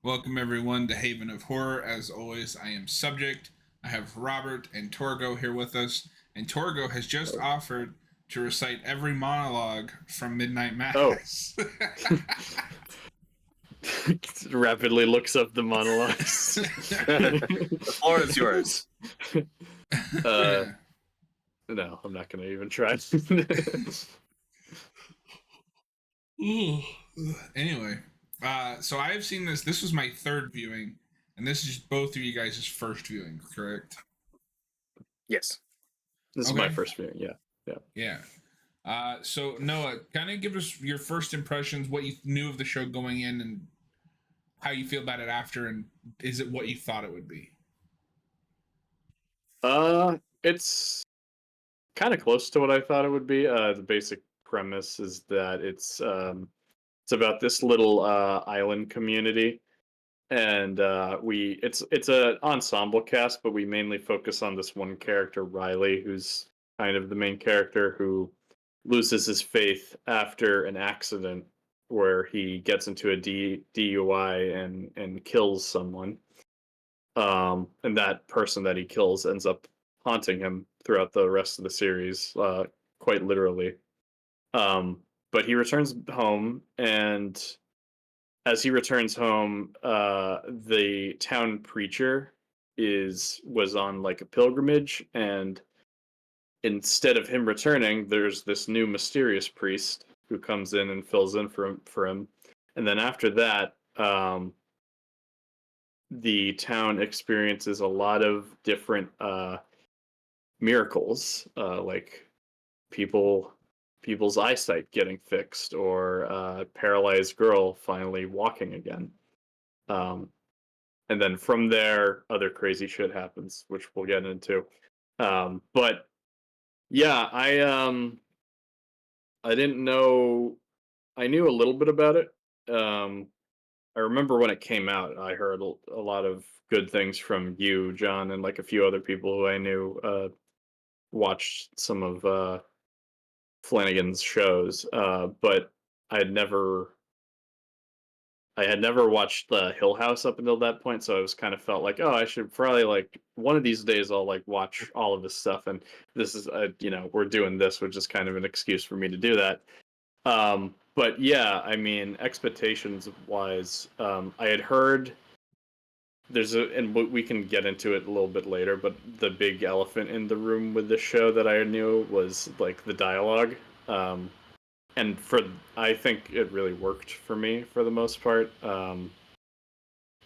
Welcome everyone to Haven of Horror. As always, I am Subject. I have Robert and Torgo here with us, and Torgo has just offered to recite every monologue from Midnight Oh. Mass. Rapidly looks up the monologues. The floor is yours. No, I'm not going to even try. Anyway, so I have seen this. This was my third viewing, and this is both of you guys' first viewing, correct? Yes. This is my first viewing, yeah. Yeah. So Noah, kind of give us your first impressions, what you knew of the show going in, and how you feel about it after, and is it what you thought it would be? It's kind of close to what I thought it would be. The basic premise is that it's about this little island community, and it's an ensemble cast, but we mainly focus on this one character, Riley, who's kind of the main character who loses his faith after an accident where he gets into a DUI and kills someone. And that person that he kills ends up haunting him throughout the rest of the series, quite literally. But he returns home, and as he returns home, the town preacher was on like a pilgrimage, and instead of him returning, there's this new mysterious priest who comes in and fills in for him. And then after that, the town experiences a lot of different miracles, like people's eyesight getting fixed, or a paralyzed girl finally walking again. And then from there, other crazy shit happens, which we'll get into. But yeah, I didn't know. I knew a little bit about it. I remember when it came out, I heard a lot of good things from you, John, and like a few other people who I knew watched some of Flanagan's shows. But I had never watched the Hill House up until that point, so I was kind of felt like, oh, I should probably, like, one of these days I'll like watch all of this stuff, and this is we're doing this, which is kind of an excuse for me to do that. But yeah, I mean, expectations wise, I had heard and we can get into it a little bit later, but the big elephant in the room with the show that I knew was like the dialogue. And I think it really worked for me for the most part. I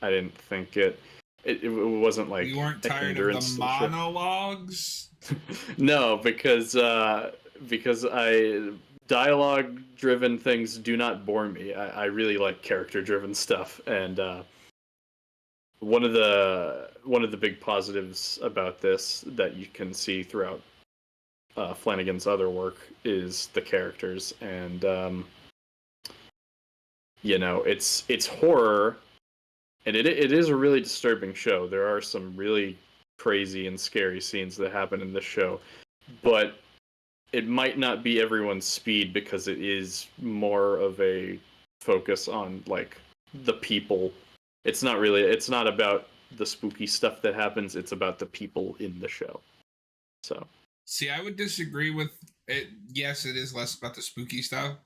didn't think it wasn't like you weren't tired of the monologues. No, because dialogue driven things do not bore me. I really like character driven stuff, and one of the big positives about this that you can see throughout Flanagan's other work is the characters, and it's horror, and it is a really disturbing show. There are some really crazy and scary scenes that happen in this show, but it might not be everyone's speed because it is more of a focus on like the people. It's not about the spooky stuff that happens, it's about the people in the show. So see, I would disagree with it. Yes, it is less about the spooky stuff,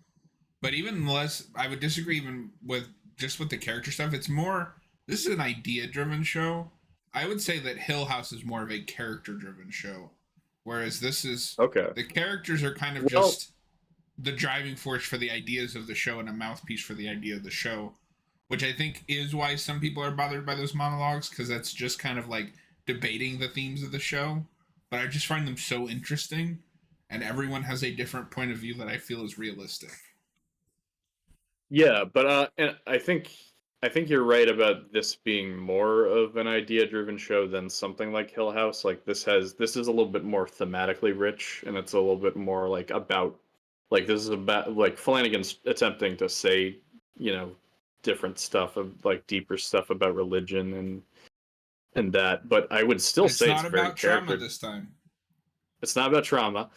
but even less, I would disagree even with the character stuff. It's more, this is an idea driven show. I would say that Hill House is more of a character driven show, whereas this is okay. The characters are kind of just the driving force for the ideas of the show and a mouthpiece for the idea of the show, which I think is why some people are bothered by those monologues, because that's just kind of like debating the themes of the show. But I just find them so interesting, and everyone has a different point of view that I feel is realistic. Yeah, but and I think you're right about this being more of an idea-driven show than something like Hill House. Like this is a little bit more thematically rich, and it's a little bit more like about this is about like Flanagan's attempting to say, different stuff of like deeper stuff about religion and that. But I would still say it's not very about trauma this time. It's not about trauma.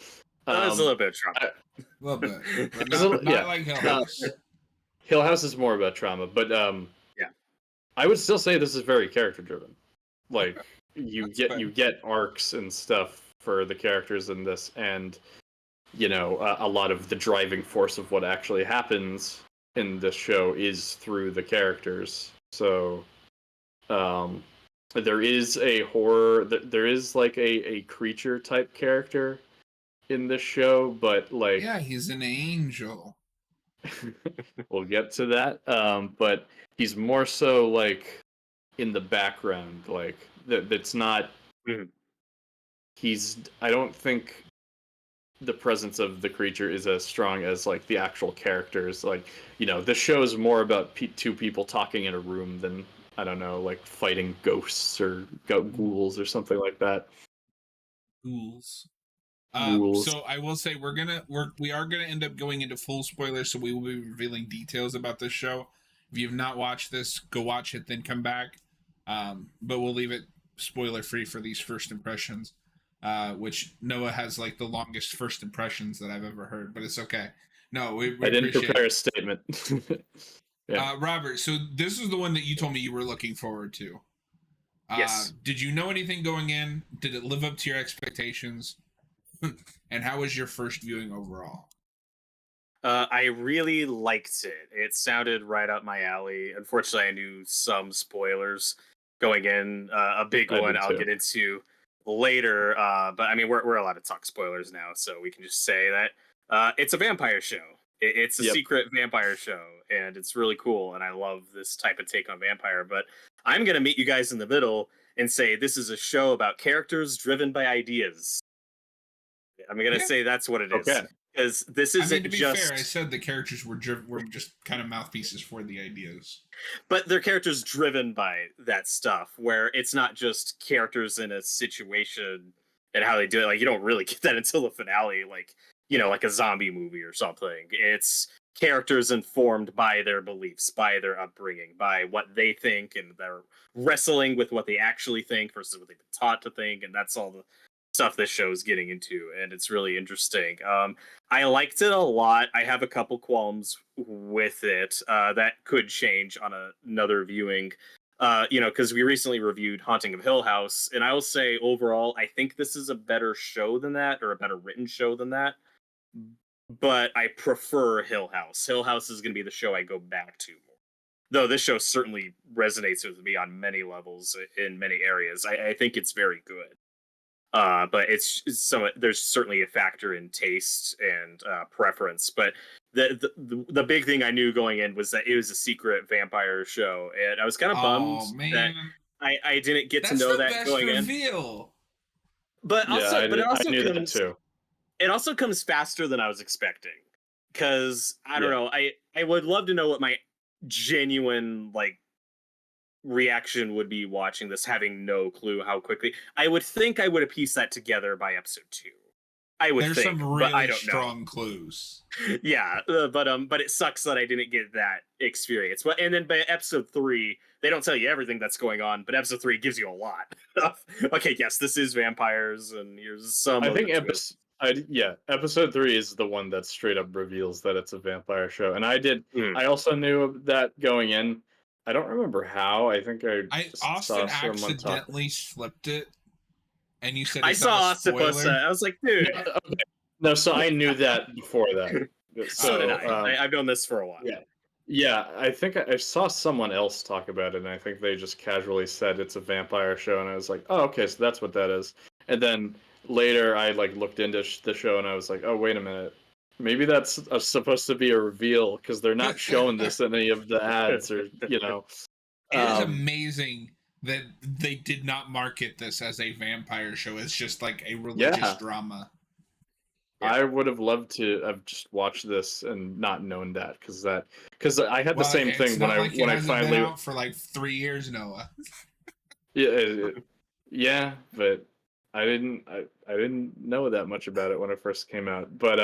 It's a little bit of trauma. A little bit, but not like Hill House. Hill House is more about trauma, but yeah, I would still say this is very character driven. Like That's you get arcs and stuff for the characters in this, and a lot of the driving force of what actually happens in this show is through the characters. So there is a horror, there is like a creature type character in this show, but like Yeah, he's an angel. we'll get to that. But he's more so like in the background, like that's not. Mhm. I don't think the presence of the creature is as strong as like the actual characters. Like the show is more about two people talking in a room than, I don't know, like fighting ghosts or ghouls or something like that. Ghouls. Ghouls. So I will say we are gonna end up going into full spoilers, so we will be revealing details about this show. If you've not watched this, go watch it, then come back. But we'll leave it spoiler free for these first impressions. Which Noah has like the longest first impressions that I've ever heard, but it's okay. No, we I didn't appreciate prepare it. a statement. Yeah. Robert, so this is the one that you told me you were looking forward to. Yes. Did you know anything going in? Did it live up to your expectations? And how was your first viewing overall? I really liked it. It sounded right up my alley. Unfortunately, I knew some spoilers going in. A big I one did I'll too. get into later. But I mean, we're allowed to talk spoilers now, so we can just say that it's a vampire show. It's a Yep. secret vampire show, and it's really cool. And I love this type of take on vampire. But I'm gonna meet you guys in the middle and say this is a show about characters driven by ideas. I'm gonna Yeah. say that's what it is. Okay. Because this I mean, isn't to be just. fair, I said the characters were just kind of mouthpieces for the ideas. But they're characters driven by that stuff, where it's not just characters in a situation and how they do it. Like, you don't really get that until the finale, like, like a zombie movie or something. It's characters informed by their beliefs, by their upbringing, by what they think, and they're wrestling with what they actually think versus what they've been taught to think. And that's all the stuff this show is getting into, and it's really interesting. I liked it a lot. I have a couple qualms with it that could change on another viewing. Because we recently reviewed Haunting of Hill House, and I will say overall, I think this is a better show than that, or a better written show than that. But I prefer Hill House. Hill House is going to be the show I go back to more. Though this show certainly resonates with me on many levels in many areas. I think it's very good. But there's certainly a factor in taste and preference. But the big thing I knew going in was that it was a secret vampire show, and I was kind of bummed that I didn't get to know that going in. Reveal. But also, I knew that comes too. it also comes faster than I was expecting. Because I don't know, I would love to know what my genuine reaction would be watching this, having no clue how quickly. I would think I would have pieced that together by episode 2. There's think, some really but I don't strong know. clues. Yeah, but it sucks that I didn't get that experience. But and then by episode 3, they don't tell you everything that's going on, but episode 3 gives you a lot. Okay, yes, this is vampires, and here's some. I think episode 3 is the one that straight up reveals that it's a vampire show, and I also knew that going in. I don't remember how. I think Austin saw accidentally flipped it, and you said I saw Austin spoiler. post that. I was like, dude. No, so I knew that before that. So did I. I've known this for a while. Yeah. I think I saw someone else talk about it, and I think they just casually said it's a vampire show, and I was like, oh, okay, so that's what that is. And then later, I looked into the show, and I was like, oh, wait a minute. Maybe that's supposed to be a reveal, because they're not showing this in any of the ads, or It is amazing that they did not market this as a vampire show. It's just like a religious drama. I would have loved to have just watched this and not known that, because I had the same thing when I finally been out for 3 years, Noah. Yeah, but I didn't know that much about it when it first came out. But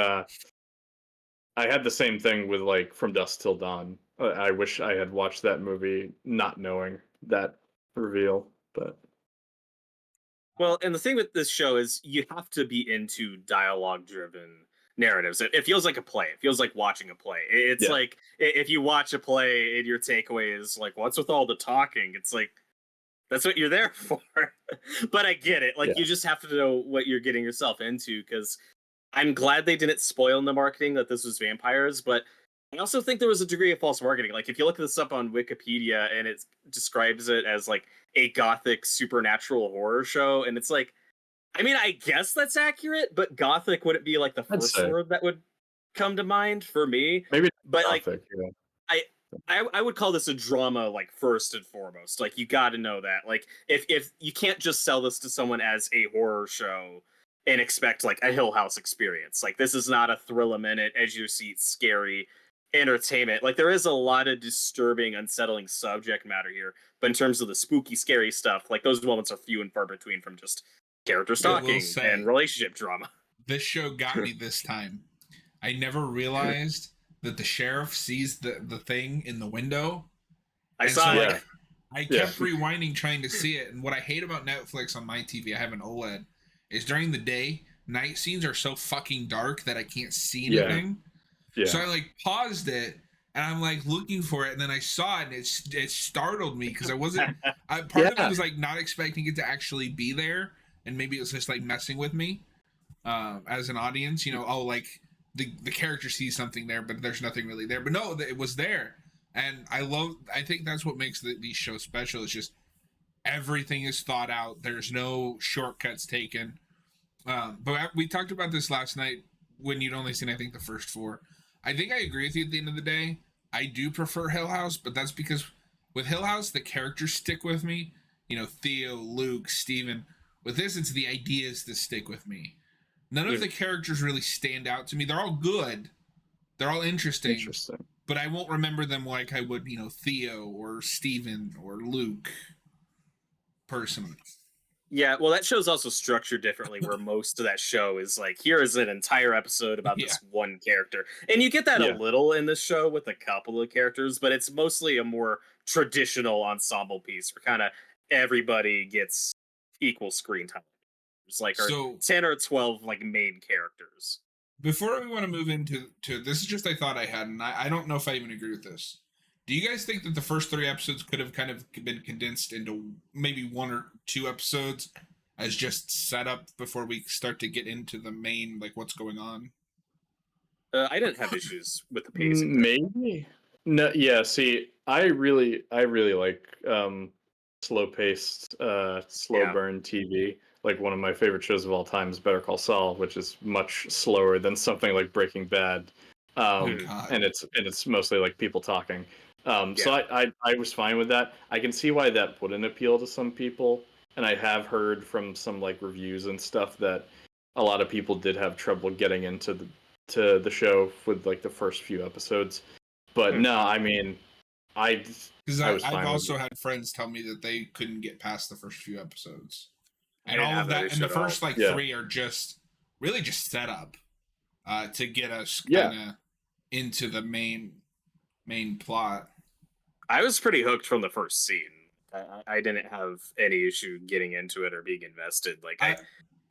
I had the same thing with From Dusk Till Dawn. I wish I had watched that movie not knowing that reveal, but. Well, and the thing with this show is you have to be into dialogue-driven narratives. It feels like a play. It feels like watching a play. It's like if you watch a play and your takeaway is like, what's with all the talking? It's like, that's what you're there for. But I get it. Like, you just have to know what you're getting yourself into, because I'm glad they didn't spoil in the marketing that this was vampires, but I also think there was a degree of false marketing. Like, if you look this up on Wikipedia, and it describes it as like a gothic supernatural horror show, and it's like, I mean, I guess that's accurate, but gothic wouldn't be like the first word that would come to mind for me. Maybe, but gothic, like, I would call this a drama, like, first and foremost. Like, you got to know that. Like, if you can't just sell this to someone as a horror show and expect like a Hill House experience. Like, this is not a thrill a minute, edge your seat, scary entertainment. Like, there is a lot of disturbing, unsettling subject matter here, but in terms of the spooky, scary stuff, like, those moments are few and far between from just character stalking and relationship drama. This show got me this time. I never realized that the sheriff sees the thing in the window. I saw it. Like, I kept rewinding trying to see it. And what I hate about Netflix on my TV, I have an OLED, is during the day, night scenes are so fucking dark that I can't see anything. So I like paused it and I'm like looking for it, and then I saw it and it startled me because I wasn't part of it was like not expecting it to actually be there, and maybe it was just like messing with me as an audience, you know. Oh, like the character sees something there, but there's nothing really there. But no, it was there. And I think that's what makes these shows special. It's just everything is thought out. There's no shortcuts taken. But we talked about this last night when you'd only seen, I think, the first 4. I think I agree with you at the end of the day. I do prefer Hill House, but that's because with Hill House, the characters stick with me. You know, Theo, Luke, Steven. With this, it's the ideas that stick with me. None of the characters really stand out to me. They're all good. They're all interesting. But I won't remember them like I would, you know, Theo or Steven or Luke, personally. Yeah, well, that show's also structured differently, where most of that show is like, here is an entire episode about this one character. And you get that a little in this show with a couple of characters, but it's mostly a more traditional ensemble piece where kind of everybody gets equal screen time. There's like 10 or 12 like main characters. Before we want to move into this is just a thought I had, and I don't know if I even agree with this. Do you guys think that the first 3 episodes could have kind of been condensed into maybe 1 or 2 episodes as just setup before we start to get into the main, like, what's going on? I didn't have issues with the pacing. Maybe. No, yeah, see, I really like slow-paced, slow-burn TV. Like, one of my favorite shows of all time is Better Call Saul, which is much slower than something like Breaking Bad. And it's mostly like people talking. So I was fine with that. I can see why that wouldn't appeal to some people, and I have heard from some like reviews and stuff that a lot of people did have trouble getting into the show with like the first few episodes. But no, I mean, I've also had friends tell me that they couldn't get past the first few episodes, and all of that, and the first like 3 are just really just set up to get us kind of into the main plot. I was pretty hooked from the first scene. I didn't have any issue getting into it or being invested. Like,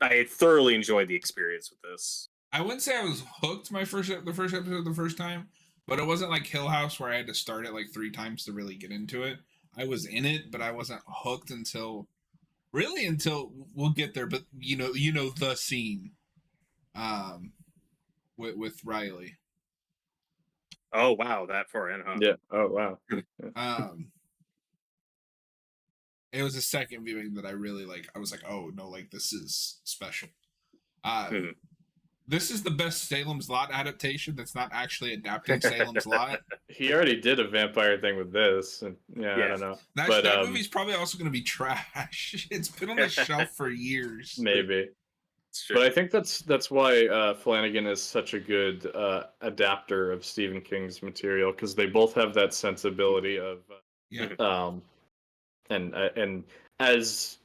I thoroughly enjoyed the experience with this. I wouldn't say I was hooked the first episode the first time, but it wasn't like Hill House where I had to start it like 3 times to really get into it. I was in it, but I wasn't hooked until we'll get there. But you know the scene with Riley. Oh wow, that far in, huh? Yeah. Oh wow. It was a second viewing that I really like. I was like, oh no, like this is special. This is the best Salem's Lot adaptation that's not actually adapting Salem's Lot. He already did a vampire thing with this, and I don't know. That movie's probably also going to be trash. It's been on the shelf for years. Maybe. But I think that's why Flanagan is such a good adapter of Stephen King's material, because they both have that sensibility of and as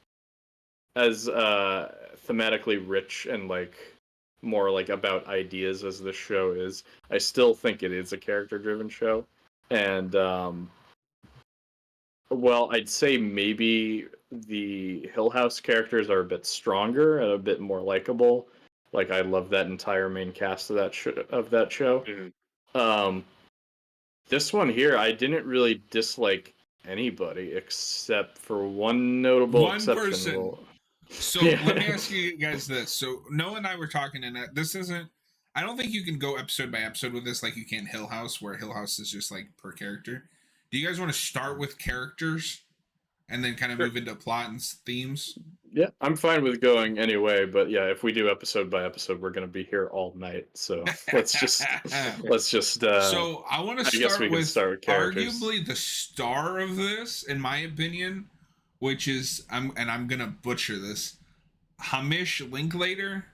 thematically rich and like more like about ideas as this show is, I still think it is a character-driven show. And well, I'd say maybe the Hill House characters are a bit stronger and a bit more likable, Like, I love that entire main cast of that show. Um, this one here, I didn't really dislike anybody except for one notable One exception. person. Well, So yeah. let me ask you guys this. So Noah and I were talking, and this isn't. I don't think you can go episode by episode with this like you can Hill House, where Hill House is just like per character. Do you guys want to start with characters and then kind of move into plot and themes? Yeah, I'm fine with going anyway, but yeah, if we do episode by episode, we're gonna be here all night. So let's just. So I want to start with characters. arguably the star of this, in my opinion, which is I'm gonna butcher this. Hamish Linklater.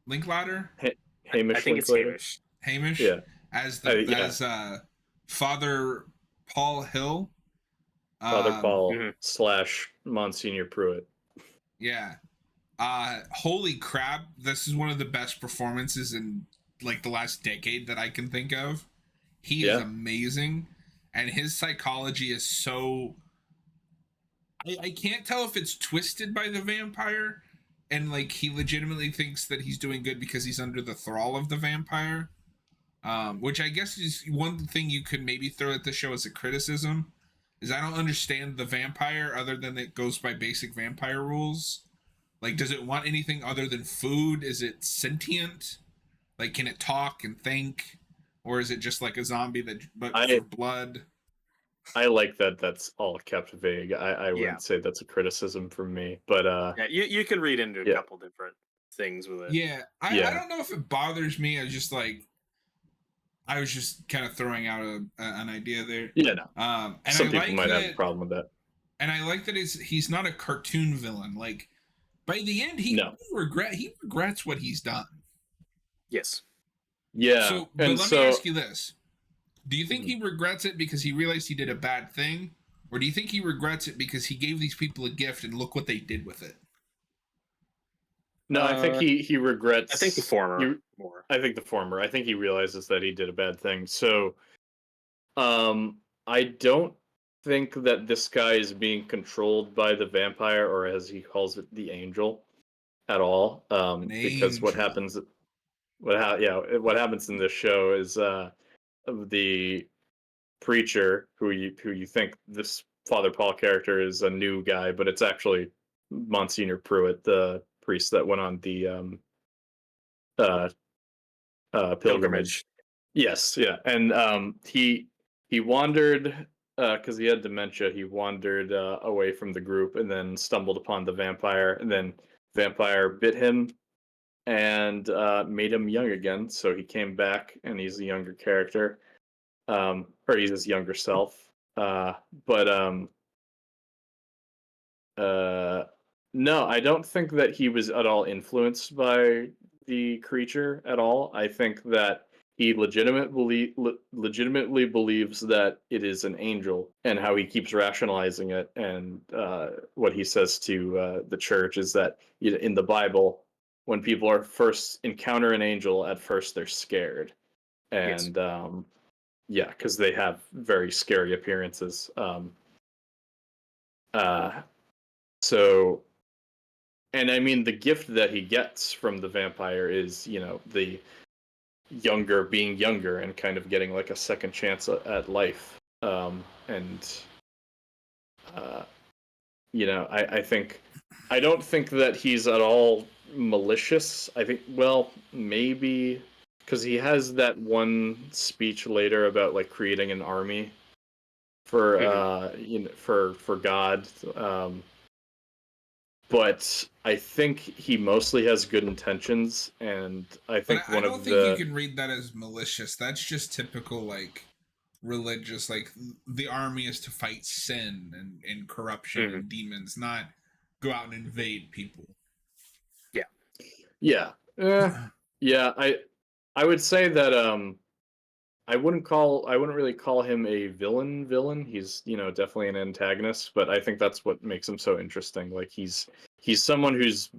Hamish. I think it's Hamish. Hamish. Yeah. As Father Paul Hill. Father Paul / Monsignor Pruitt. Yeah. Holy crap! This is one of the best performances in like the last decade that I can think of. He is amazing, and his psychology is so. I can't tell if it's twisted by the vampire, and like he legitimately thinks that he's doing good because he's under the thrall of the vampire, which I guess is one thing you could maybe throw at the show as a criticism. Is I don't understand the vampire other than it goes by basic vampire rules. Like, does it want anything other than food? Is it sentient? Like, can it talk and think, or is it just like a zombie for blood? I like that. That's all kept vague. I wouldn't say that's a criticism from me, but yeah, you can read into a couple different things with it. Yeah, I don't know if it bothers me. I was just kind of throwing out an idea there. Yeah, no. And some people might have a problem with that. And I like that he's not a cartoon villain. Like by the end, he regrets what he's done. Yes. Yeah. So, but let me ask you this: do you think he regrets it because he realized he did a bad thing, or do you think he regrets it because he gave these people a gift and look what they did with it? No, I think he regrets. I think the former. I think the former. I think he realizes that he did a bad thing. So, I don't think that this guy is being controlled by the vampire, or as he calls it, the angel, at all. Because what happens in this show is the preacher who you think this Father Paul character is a new guy, but it's actually Monsignor Pruitt, the priest that went on the pilgrimage. Yes, yeah, and he wandered because he had dementia. He wandered away from the group and then stumbled upon the vampire, and then vampire bit him and made him young again. So he came back, and he's a younger character, or he's his younger self. No, I don't think that he was at all influenced by the creature at all. I think that he legitimately believes that it is an angel, and how he keeps rationalizing it. And what he says to the church is that in the Bible, when people are first encounter an angel, at first they're scared, and because they have very scary appearances. So, and I mean, the gift that he gets from the vampire is, the being younger and kind of getting like a second chance at life. I don't think that he's at all malicious. I think, well, maybe because he has that one speech later about like creating an army for for God. But I think he mostly has good intentions, and I think I don't think you can read that as malicious. That's just typical, like, religious. Like, the army is to fight sin and corruption and demons, not go out and invade people. Yeah. I would say that I wouldn't really call him a villain. He's, definitely an antagonist, but I think that's what makes him so interesting. Like he's someone who's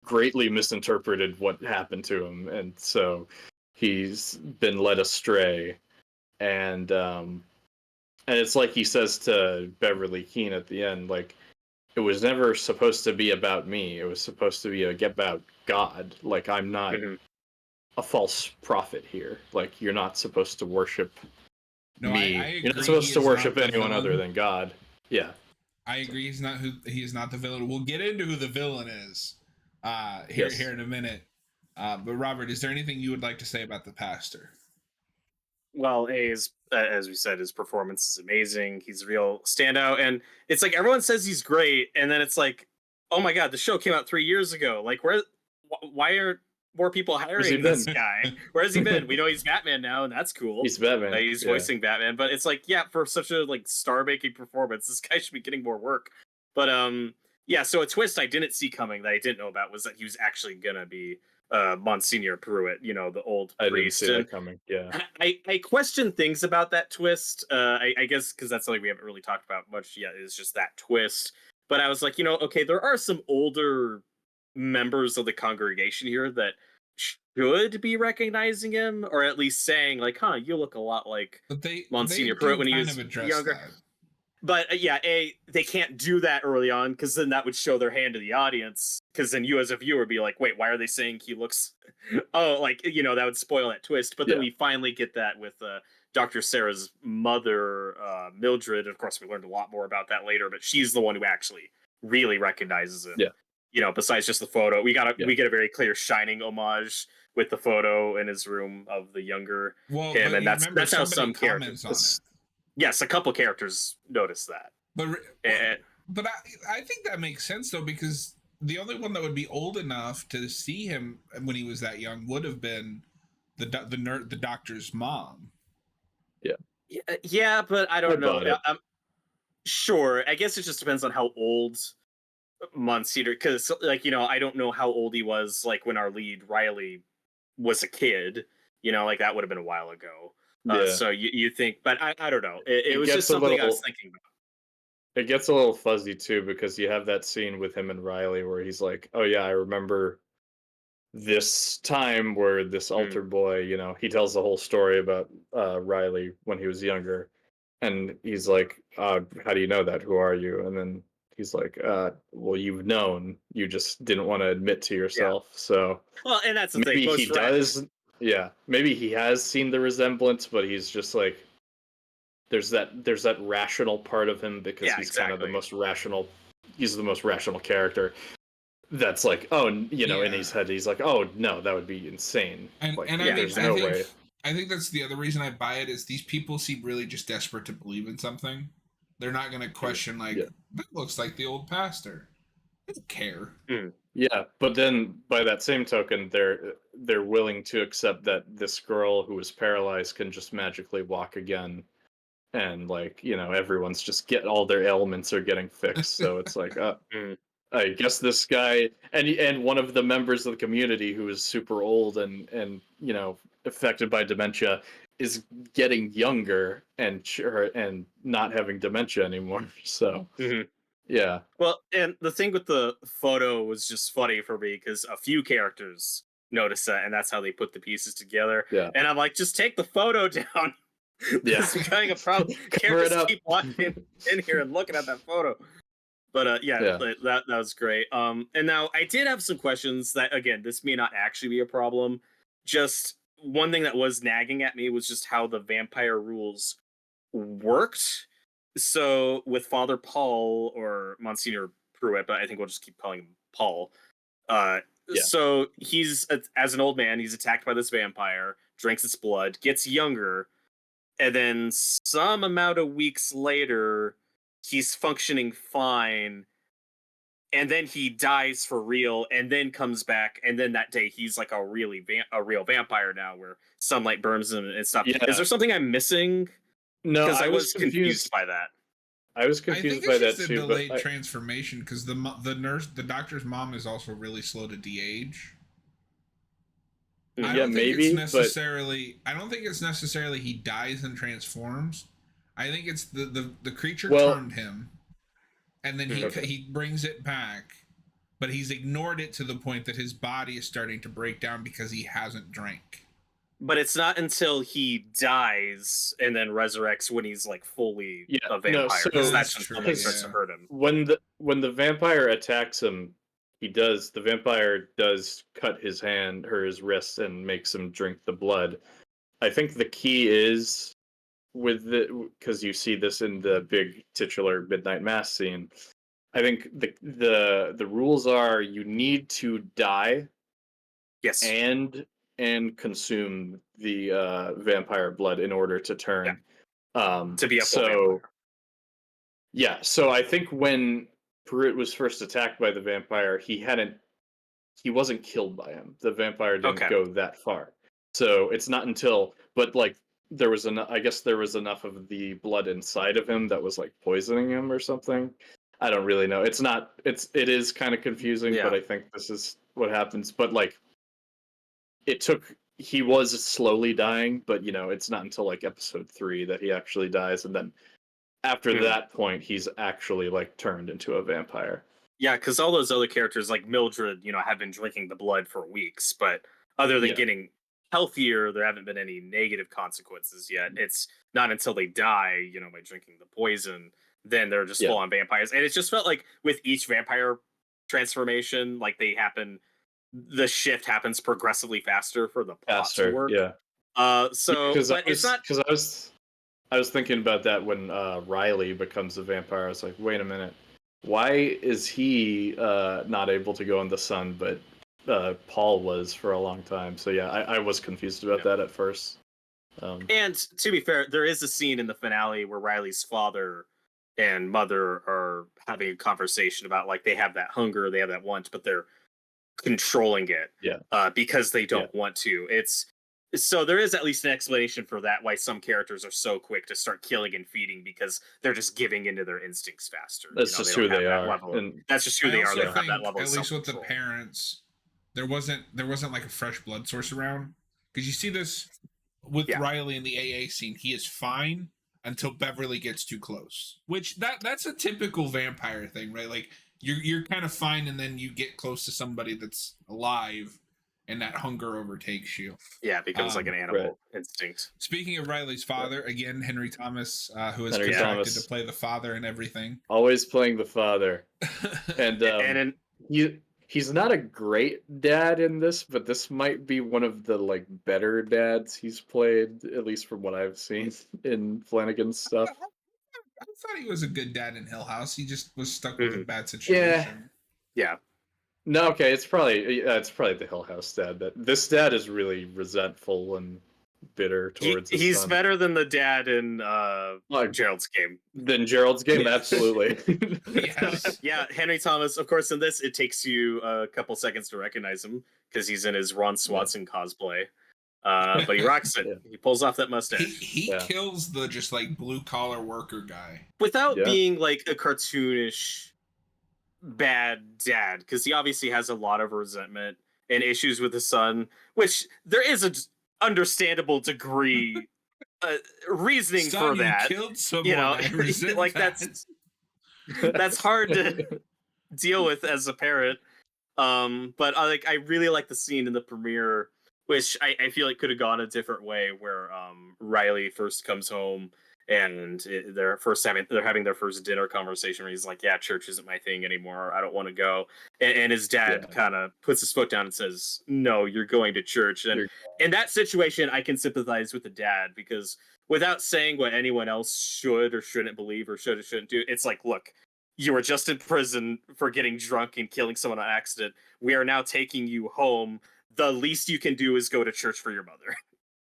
greatly misinterpreted what happened to him, and so he's been led astray. And it's like he says to Beverly Keane at the end, like, it was never supposed to be about me. It was supposed to be about God. Like, I'm not Mhm. a false prophet here. Like, you're not supposed to worship No, I me. You're not agree. He supposed to is not worship the anyone other villain. than God. Yeah. I agree. He is not the villain. We'll get into who the villain is here Yes. in a minute. But Robert, is there anything you would like to say about the pastor? Well, as we said, his performance is amazing. He's a real standout, and it's like everyone says he's great, and then it's like, oh my god, the show came out 3 years ago. Like, why aren't more people Where's he hiring been? this guy? Where has he been? We know he's Batman now, and that's cool. He's Batman. He's Yeah. voicing Batman, but it's like, yeah, for such a like star-making performance, this guy should be getting more work. But yeah. So a twist I didn't see coming that I didn't know about was that he was actually gonna be Monsignor Pruitt, the old I didn't priest. see that coming. Yeah. I question things about that twist. I guess because that's something we haven't really talked about much yet. Is just that twist. But I was like, okay, there are some older members of the congregation here that should be recognizing him, or at least saying like, "Huh, you look a lot like But they Monsignor do Pruitt when he kind was of address younger." that. But yeah, they can't do that early on because then that would show their hand to the audience. Because then you, as a viewer, would be like, "Wait, why are they saying he looks?" Oh, like that would spoil that twist. But then Yeah. we finally get that with Dr. Sarah's mother, Mildred. Of course, we learned a lot more about that later. But she's the one who actually really recognizes him. Yeah. Besides just the photo, we get Yeah. a very clear Shining homage with the photo in his room of the younger him, But and that's how somebody some comments characters. on it. Yes, a couple characters notice that. But I think that makes sense though, because the only one that would be old enough to see him when he was that young would have been the doctor's mom. Yeah, but I don't know. it. Sure, I guess it just depends on how old Monsignor, because I don't know how old he was like when our lead Riley was a kid. Like that would have been a while ago. Yeah. So you think, but I don't know. It was gets just a something I little- was thinking about. It gets a little fuzzy too because you have that scene with him and Riley where he's like, "Oh yeah, I remember this time where this altar boy, he tells the whole story about Riley when he was younger, and he's like, "How do you know that? Who are you?" And then he's like, "Well, you've known, you just didn't want to admit to yourself." So Well, and that's the maybe thing. he does. Yeah, maybe he has seen the resemblance, but he's just like, there's that rational part of him because he's kind of the most rational. He's the most rational character. That's like, in his head, he's like, "Oh no, that would be insane." And like, I think there's no way. I think that's the other reason I buy it is these people seem really just desperate to believe in something. They're not going to question that looks like the old pastor. They don't care. Yeah, but then by that same token, they're willing to accept that this girl who was paralyzed can just magically walk again, and everyone's just all their ailments are getting fixed. So it's like, I guess this guy and one of the members of the community who is super old and affected by dementia is getting younger and not having dementia anymore. So yeah. Well, and the thing with the photo was just funny for me because a few characters noticed that, and that's how they put the pieces together. Yeah. And I'm like, just take the photo down. Yeah. It's becoming a problem. Characters keep walking in here and looking at that photo. But that was great. And now I did have some questions that, again, this may not actually be a problem. Just one thing that was nagging at me was just how the vampire rules worked. So with Father Paul or Monsignor Pruitt, but I think we'll just keep calling him Paul. So he's, as an old man, he's attacked by this vampire, drinks its blood, gets younger, and then some amount of weeks later, he's functioning fine, and then he dies for real, and then comes back, and then that day he's like a real vampire now, where sunlight burns him and stuff. Yeah. Is there something I'm missing? No, Because I was confused by that. I was confused by that too. too. Delayed transformation because the doctor's mom is also really slow to de-age. I don't think it's necessarily he dies and transforms. I think it's the creature turned him, and then he brings it back, but he's ignored it to the point that his body is starting to break down because he hasn't drank. But it's not until he dies and then resurrects when he's like fully Yeah, a no, vampire, so because That's that's when true, something starts to yeah. hurt him. when the vampire attacks him, the vampire does cut his hand or his wrist and makes him drink the blood. I think the key is with because you see this in the big titular midnight mass scene. I think the rules are you need to die Yes. and consume the vampire blood in order to turn. To be a full So vampire. yeah, so I think when Pruitt was first attacked by the vampire, he wasn't killed by him. The vampire didn't Okay. go that far. So it's not until, but like there was enough. I guess there was enough of the blood inside of him that was like poisoning him or something. I don't really know. It's not. It is kind of confusing, but Yeah. I think this is what happens. But like, it took. He was slowly dying, but it's not until like episode 3 that he actually dies, and then after Mhm. that point, he's actually like turned into a vampire. Yeah, because all those other characters like Mildred, have been drinking the blood for weeks, but other than Yeah. getting healthier, there haven't been any negative consequences yet. It's not until they die, by drinking the poison, then they're just Yeah. full on vampires. And it just felt like with each vampire transformation, like the shift happens progressively faster for the plot to work. Yeah. But it's not. Because I was thinking about that when Riley becomes a vampire. I was like, wait a minute, why is he not able to go in the sun, but Paul was for a long time? So yeah, I was confused about that at first. And to be fair, there is a scene in the finale where Riley's father and mother are having a conversation about like they have that hunger, they have that want, but they're controlling it because they don't want to. It's so there is at least an explanation for that, why some characters are so quick to start killing and feeding, because they're just giving into their instincts faster. That's just who they are. And that's just who they are. They don't have that level at of least with the self-control. parents, there wasn't like a fresh blood source around, because you see this with Riley in the AA scene. He is fine until Beverly gets too close, which that's a typical vampire thing, right? Like you're kind of fine, and then you get close to somebody that's alive, and that hunger overtakes you. Yeah, it becomes like an animal instinct. Speaking of Riley's father, again, Henry Thomas, who is Henry contracted Thomas. to play the father and everything. Always playing the father. And he's not a great dad in this, but this might be one of the like better dads he's played, at least from what I've seen in Flanagan's stuff. I thought he was a good dad in Hill House. He just was stuck with a bad situation. Yeah. No, okay, it's probably the Hill House dad. This dad is really resentful and bitter towards his he's son. better than the dad in Gerald's Game. Than Gerald's Game, absolutely. Yes. Yeah, Henry Thomas, of course, in this, it takes you a couple seconds to recognize him because he's in his Ron Swanson cosplay. But he rocks it. He pulls off that mustache. He kills the just like blue collar worker guy without being like a cartoonish bad dad, because he obviously has a lot of resentment and issues with his son, which there is an understandable degree reasoning for that. You killed someone. Like that's hard to deal with as a parent. But I really like the scene in the premiere, which I feel like could have gone a different way, where Riley first comes home and they're having their first dinner conversation where he's like, yeah, church isn't my thing anymore, I don't want to go, and his dad kind of puts his foot down and says, no, you're going to church. And in that situation, I can sympathize with the dad, because without saying what anyone else should or shouldn't believe or should or shouldn't do, it's like, look, you were just in prison for getting drunk and killing someone on accident. We are now taking you home. The least you can do is go to church for your mother.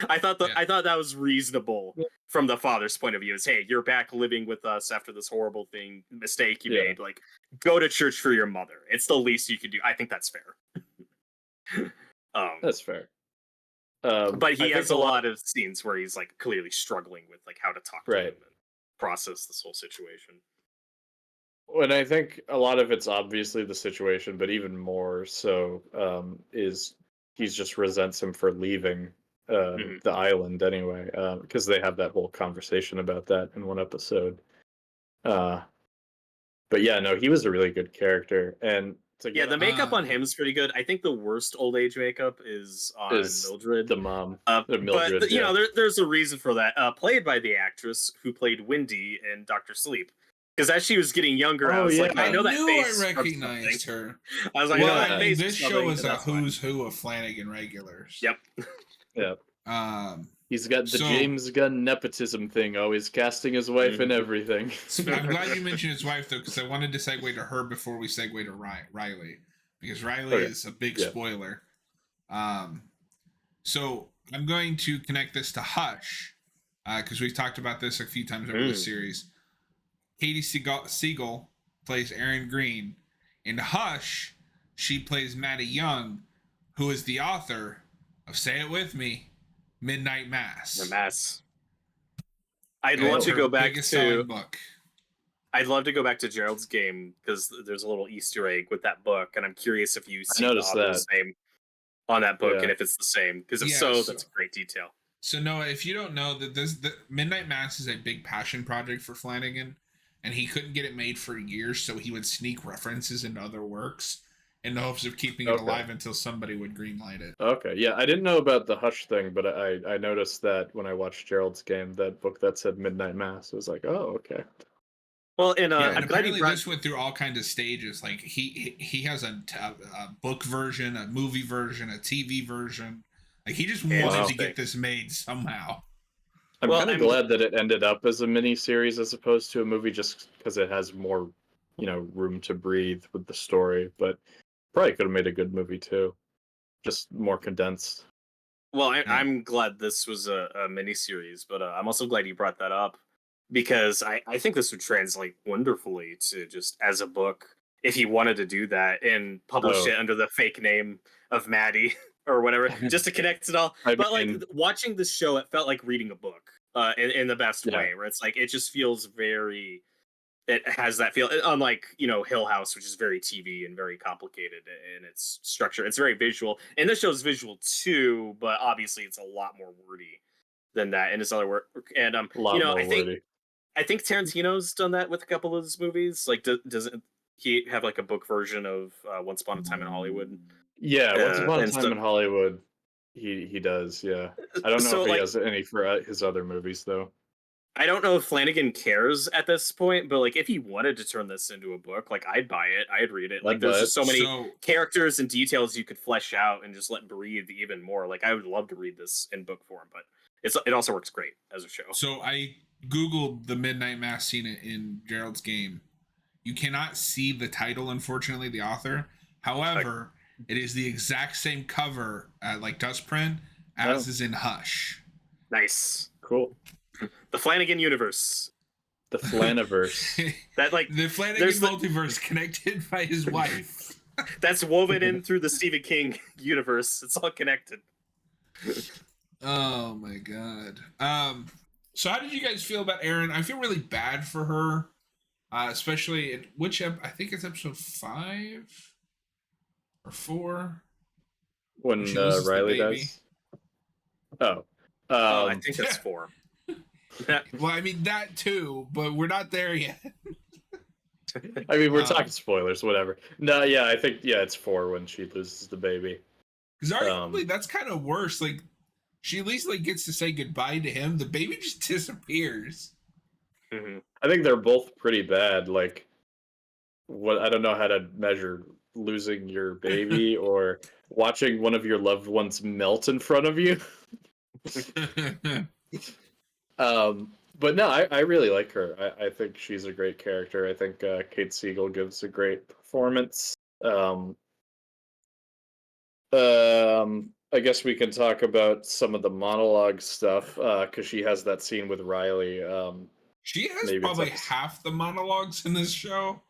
I thought that was reasonable from the father's point of view. Is, hey, you're back living with us after this horrible mistake you made. Like, go to church for your mother. It's the least you can do. I think that's fair. That's fair. But he has a lot of scenes where he's like clearly struggling with like how to talk to him and process this whole situation. And I think a lot of it's obviously the situation, but even more so is he just resents him for leaving the island anyway, because they have that whole conversation about that in one episode. But yeah, no, he was a really good character, and to Yeah, get the makeup on Uh, him is pretty good. I think the worst old age makeup is on is Mildred. the mom, But Mildred. you Yeah. know, there's a reason for that. Played by the actress who played Wendy in Doctor Sleep. Because as she was getting younger, I Oh, was yeah. like, I I know that knew I face from something. recognized her. I was like, I Well, know I that mean, face this from show something, is and a that's fine. who's who of Flanagan regulars. Yep. Yeah. Um, He's got the So- James Gunn nepotism thing, always casting his wife in everything. I'm glad you mentioned his wife though, because I wanted to segue to her before we segue to Riley, because Riley Okay. is a big Yeah. spoiler. So I'm going to connect this to Hush, because we've talked about this a few times over the series. Katie Siegel plays Erin Green. In Hush, she plays Maddie Young, who is the author of, say it with me, Midnight Mass. The Mass. I'd And love it's to her go back biggest to. selling book. I'd love to go back to Gerald's Game because there's a little Easter egg with that book, and I'm curious if you see the noticed author's name on that book, Yeah. and if it's the same. Because if Yeah, so, so- that's a great detail. So Noah, if you don't know that the Midnight Mass is a big passion project for Flanagan, and he couldn't get it made for years, so he would sneak references into other works in the hopes of keeping it Okay. alive until somebody would greenlight it. Okay, yeah, I didn't know about the Hush thing, but I noticed that when I watched Gerald's Game, that book that said Midnight Mass. I was like, oh, okay. Well, and Yeah, I'm and glad you apparently brought. this went through all kinds of stages. Like he has a book version, a movie version, a TV version. Like he just wanted to Interesting. get this made somehow. I'm Well, kind of I'm- glad that it ended up as a mini series as opposed to a movie, just because it has more, room to breathe with the story. But probably could have made a good movie too, just more condensed. Well, Yeah. I'm glad this was a miniseries, but I'm also glad you brought that up because I think this would translate wonderfully to just as a book if he wanted to do that and publish Oh. it under the fake name of Maddie or whatever, just to connect it all. But like watching this show, it felt like reading a book in the best Yeah. way, where it's like it just feels very. It has that feel, unlike Hill House, which is very TV and very complicated in its structure. It's very visual, and this show is visual too, but obviously it's a lot more wordy than that in his other work. And A lot more I think wordy. Tarantino's done that with a couple of his movies. Like, doesn't he have like a book version of Once Upon a Time in Hollywood? Yeah, Once Upon a and Time so- in Hollywood, he does. Yeah, I don't know So, if he like- has any for his other movies though. I don't know if Flanagan cares at this point, but like if he wanted to turn this into a book, like I'd buy it, I'd read it. Like I'd there's buy just it. so many So characters and details you could flesh out and just let breathe even more. Like I would love to read this in book form, but it also works great as a show. So I googled the Midnight Mass scene in Gerald's Game. You cannot see the title, unfortunately, the author. However, it is the exact same cover, like dust print, as is in Hush. Nice. Cool. The Flanagan universe. The Flaniverse. That like The Flanagan there's the- multiverse connected by his wife. that's woven in through the Stephen King universe. It's all connected. Oh my god. So how did you guys feel about Erin? I feel really bad for her, especially in I think it's episode 5 or 4. When She loses the Riley baby. dies. Oh. I think that's 4. Well, I mean that too, but we're not there yet. I mean, we're Um, talking spoilers, whatever. No, yeah, I think it's 4 when she loses the baby. Because arguably that's kind of worse. Like she at least like gets to say goodbye to him. The baby just disappears. Mhm. I think they're both pretty bad. Like, what I don't know how to measure losing your baby or watching one of your loved ones melt in front of you. But no, I really like her. I think she's a great character. I think Kate Siegel gives a great performance. I guess we can talk about some of the monologue stuff because she has that scene with Riley. She has Maybe it's probably episode- half the monologues in this show.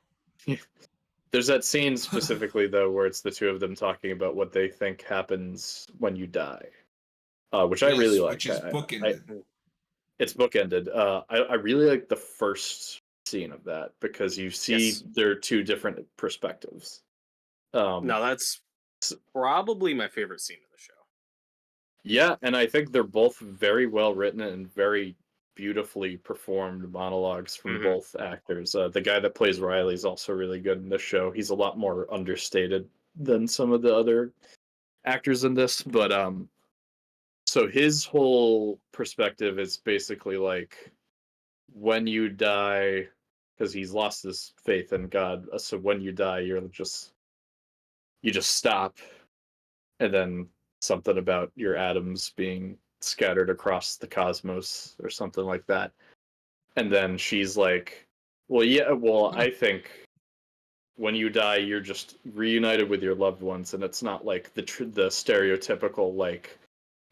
There's that scene specifically though where it's the two of them talking about what they think happens when you die, which I really like. Which is bookended. It's bookended. I really like the first scene of that because you see Yes. there are two different perspectives. No, that's probably my favorite scene of the show. Yeah, and I think they're both very well written and very beautifully performed monologues from Mhm. both actors. The guy that plays Riley is also really good in this show. He's a lot more understated than some of the other actors in this, but so his whole perspective is basically like when you die, because he's lost his faith in God. So when you die, you just stop, and then something about your atoms being scattered across the cosmos or something like that. And then she's like, "Well, yeah, well, I think when you die, you're just reunited with your loved ones, and it's not like the stereotypical like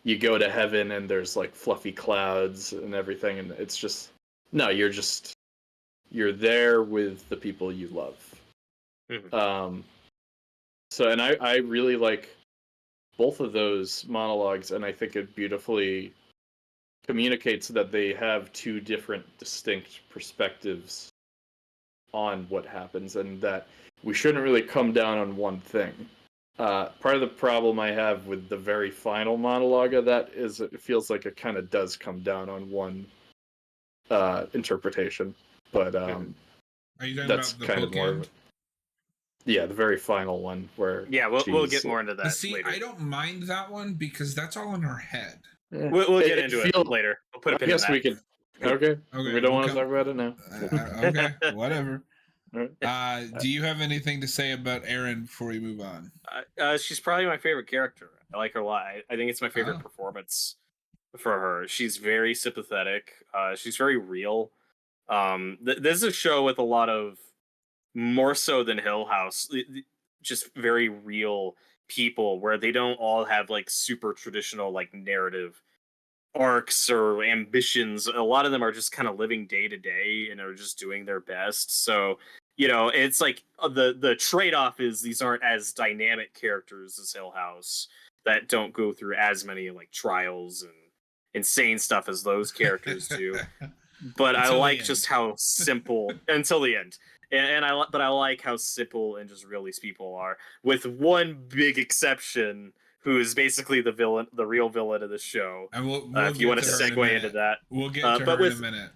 you go to heaven and there's like fluffy clouds and everything, and it's just no, you're there with the people you love." Mhm. So, and I really like both of those monologues, and I think it beautifully communicates that they have two different distinct perspectives on what happens, and that we shouldn't really come down on one thing. Part of the problem I have with the very final monologue of that is it feels like it kind of does come down on one interpretation, but Are you talking that's about the kind of more of bookend? it. Yeah, the very final one where Yeah, we'll get she's more into that See, later. I don't mind that one because that's all in her head. We'll get into it feels. later. We'll put a I pin in guess that. we could. Okay, Okay, we don't we'll want to come. talk about it now. Okay, whatever. All right. Do you have anything to say about Erin before we move on? She's probably my favorite character. I like her a lot. I think it's my favorite Oh. performance for her. She's very sympathetic. She's very real. This is a show with a lot of, more so than Hill House, just very real people where they don't all have like super traditional like narrative arcs or ambitions. A lot of them are just kind of living day to day and are just doing their best. So, it's like the trade-off is these aren't as dynamic characters as Hill House, that don't go through as many like trials and insane stuff as those characters do. But I Until the like end. just how simple until the end. But I like how simple and just real these people are, with one big exception, who is basically the villain, the real villain of the show. And we'll If you get want to to her in a segue into minute. that, We'll get to but her in a with minute.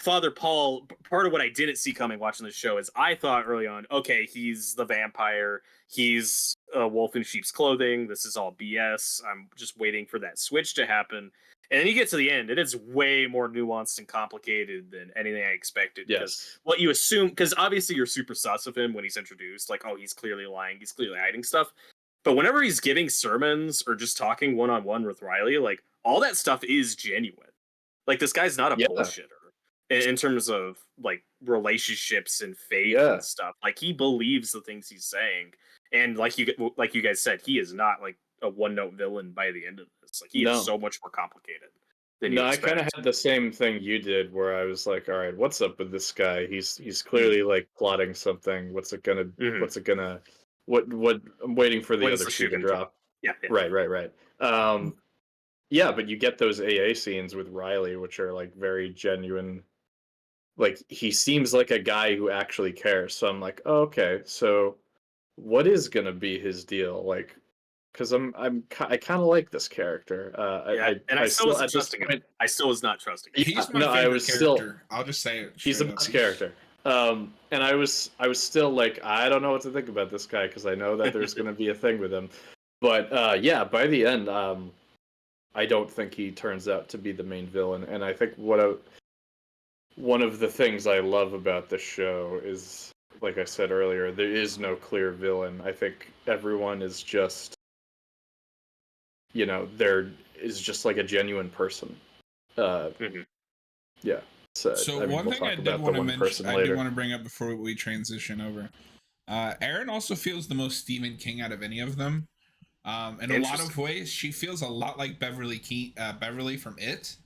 Father Paul, part of what I didn't see coming watching the show is I thought early on, okay, he's the vampire, he's a wolf in sheep's clothing. This is all BS. I'm just waiting for that switch to happen. And then you get to the end, and it's way more nuanced and complicated than anything I expected. Because Yes. what you assume, because obviously you're super sus of him when he's introduced, like, oh, he's clearly lying, he's clearly hiding stuff. But whenever he's giving sermons or just talking one on one with Riley, like, all that stuff is genuine. Like, this guy's not a Yeah. bullshitter in terms of like relationships and faith Yeah. and stuff. Like, he believes the things he's saying, and like you guys said, he is not like a one note villain by the end of this. Like, he is No. so much more complicated than you No, I expect. kind of had the same thing you did, where I was like, "All right, what's up with this guy? He's clearly like plotting something. What's it gonna? Mhm. What's it gonna? What? I'm waiting for the When's other the shoe shoe to gonna drop." Yeah. Right. Yeah, but you get those AA scenes with Riley, which are like very genuine. Like, he seems like a guy who actually cares. So I'm like, oh, okay, so what is gonna be his deal? Like, because I kind of like this character. Yeah, and I still still wasn't at this trusting him. point. I still was not trusting him. He's my No, I favorite was character. still. I'll just say it. He's the straight up. best character. And I was still like, I don't know what to think about this guy, because I know that there's going to be a thing with him. But yeah, by the end, I don't think he turns out to be the main villain. And I think one of the things I love about this show is, like I said earlier, there is no clear villain. I think everyone is just, there is just like a genuine person. Mhm. Yeah. So I mean, one we'll thing I talk did about the want to one mention, person I later. do want to bring up before we transition over. Erin also feels the most Stephen King out of any of them. In a lot of ways, she feels a lot like Beverly from It.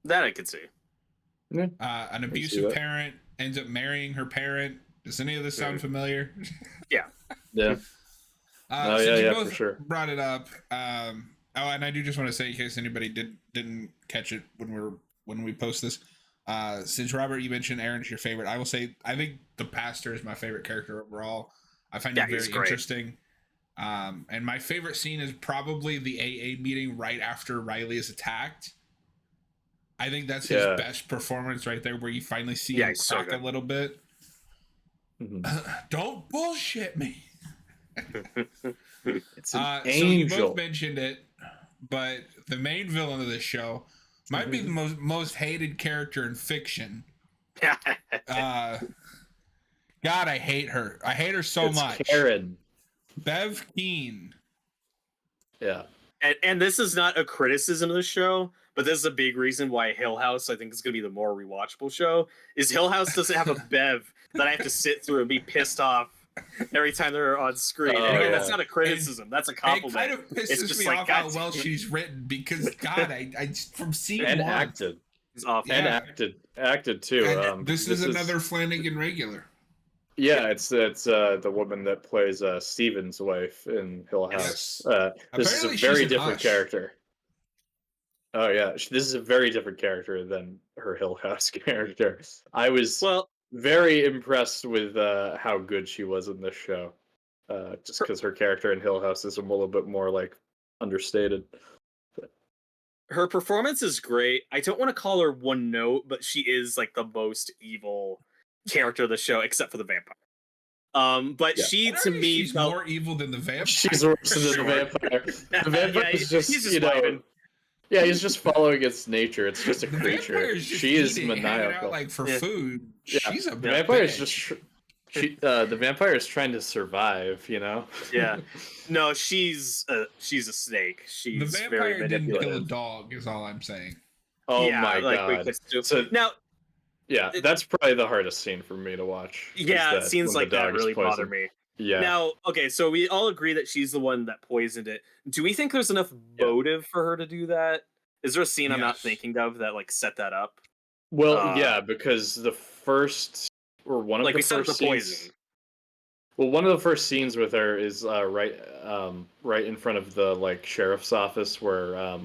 That I could see. Yeah, An abusive parent ends up marrying her parent. Does any of this sound familiar? Yeah. Yeah. Since you both for sure. brought it up, and I do just want to say, in case anybody didn't catch it when we post this, since Robert, you mentioned Erin's your favorite, I will say I think the pastor is my favorite character overall. I find him very interesting. And my favorite scene is probably the AA meeting right after Riley is attacked, I think that's his best performance right there, where you finally see him crack a little bit. Don't bullshit me. It's an angel. So you both mentioned it, but the main villain of this show might be the most hated character in fiction. God, I hate her. I hate her so much. Karen. Bev Keane. Yeah. And this is not a criticism of the show, but this is a big reason why Hill House, I think, is going to be the more rewatchable show, is Hill House doesn't have a Bev that I have to sit through and be pissed off every time they're on screen. And again, that's not a criticism. That's a compliment. It kind of pisses me off how well she's written, because, God, I from seeing and one. acted. Awful. And acted too. And this is another Flanagan regular. Yeah, it's the woman that plays Steven's wife in Hill House. This is a very different character. Oh yeah, this is a very different character than her Hill House character. I was very impressed with how good she was in this show, just because her character in Hill House is a little bit more like understated. Her performance is great. I don't want to call her one note, but she is like the most evil character of the show, except for the vampire. But she, to me, she's more evil than the vampire. She's worse than the vampire. The vampire is just, yeah, he's just following its nature. It's just a creature. She is maniacal. Out, like, for food. Yeah. She's a the vampire is just. The vampire is trying to survive, you know. Yeah. No, she's a snake. She's the vampire very manipulative. Didn't kill a dog, is all I'm saying. Oh my god! So now, yeah, that's probably the hardest scene for me to watch. Yeah, scenes like that really bother me. Yeah. Now, okay, so we all agree that she's the one that poisoned it. Do we think there's enough motive for her to do that? Is there a scene I'm not thinking of that like set that up? Well, yeah, because the first or one of the first scenes. Well, one of the first scenes with her is right in front of the like sheriff's office, where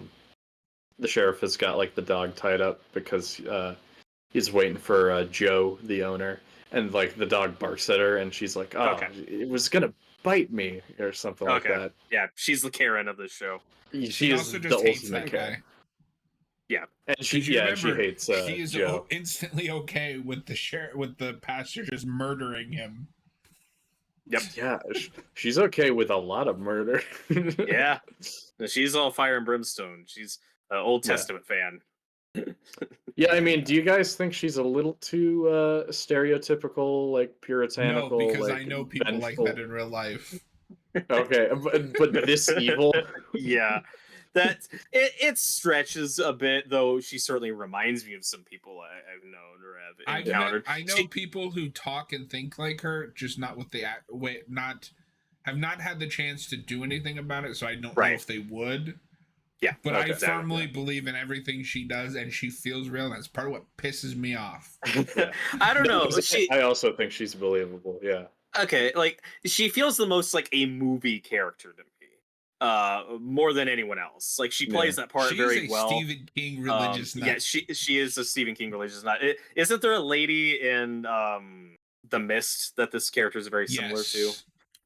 the sheriff has got like the dog tied up because he's waiting for Joe, the owner, and like the dog barks at her, and she's like, "Oh, it was gonna bite me" or something like that. Yeah, she's the Karen of this show. She is the ultimate Karen. Yeah, and she hates she is Joe. Instantly okay with the pastor just murdering him. Yep. Yeah, she's okay with a lot of murder. Yeah, she's all fire and brimstone. She's an Old Testament fan. Yeah, I mean, do you guys think she's a little too stereotypical, like puritanical? No, because like, I know people vengeful? like that in real life. Okay, but this evil? Yeah. That it stretches a bit, though. She certainly reminds me of some people I've known or have encountered. I know people who talk and think like her, just not with the have not had the chance to do anything about it, so I don't know if they would. Yeah, but I firmly believe in everything she does, and she feels real. And that's part of what pisses me off. I don't know. I also think she's believable. Yeah. Okay, like she feels the most like a movie character to me. More than anyone else. Like she plays that part very well. Stephen King religious nut. Yeah, she is a Stephen King religious nut. Isn't there a lady in The Mist that this character is very similar to?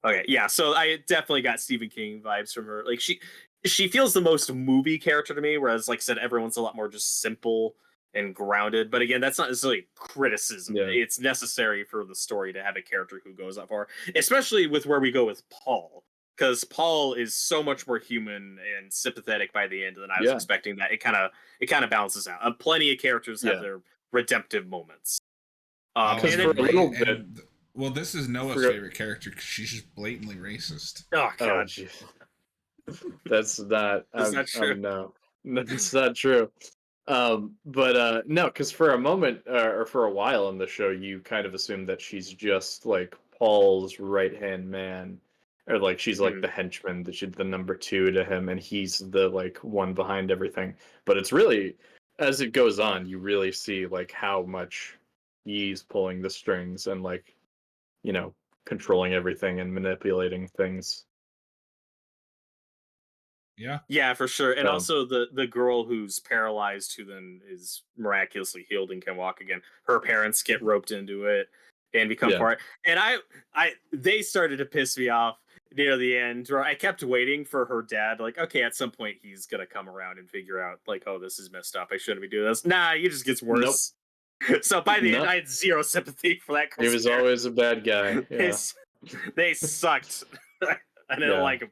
Okay, yeah. So I definitely got Stephen King vibes from her. Like she feels the most movie character to me, whereas like I said, everyone's a lot more just simple and grounded. But again, that's not necessarily criticism. Yeah. It's necessary for the story to have a character who goes that far, especially with where we go with Paul. Because Paul is so much more human and sympathetic by the end than I was expecting. That it kind of balances out. Plenty of characters have their redemptive moments. For a little bit. Well, this is Noah's favorite character because she's just blatantly racist. Oh god, that's not. That's not true. No, that's not true. But no, because for a moment or for a while in the show, you kind of assume that she's just like Paul's right-hand man. Or like she's like the henchman, the number two to him, and he's the like one behind everything. But it's really, as it goes on, you really see like how much he's pulling the strings and like, you know, controlling everything and manipulating things. Yeah, for sure. And also the girl who's paralyzed, who then is miraculously healed and can walk again. Her parents get roped into it and become part. And they started to piss me off near the end where I kept waiting for her dad, like, okay, at some point he's gonna come around and figure out, like, oh, this is messed up. I shouldn't be doing this. Nah, he just gets Nope. worse. So by the end, Nope. I had zero sympathy for that He girl's was parents. always a bad guy. Yeah. They sucked. I didn't Yeah. like him.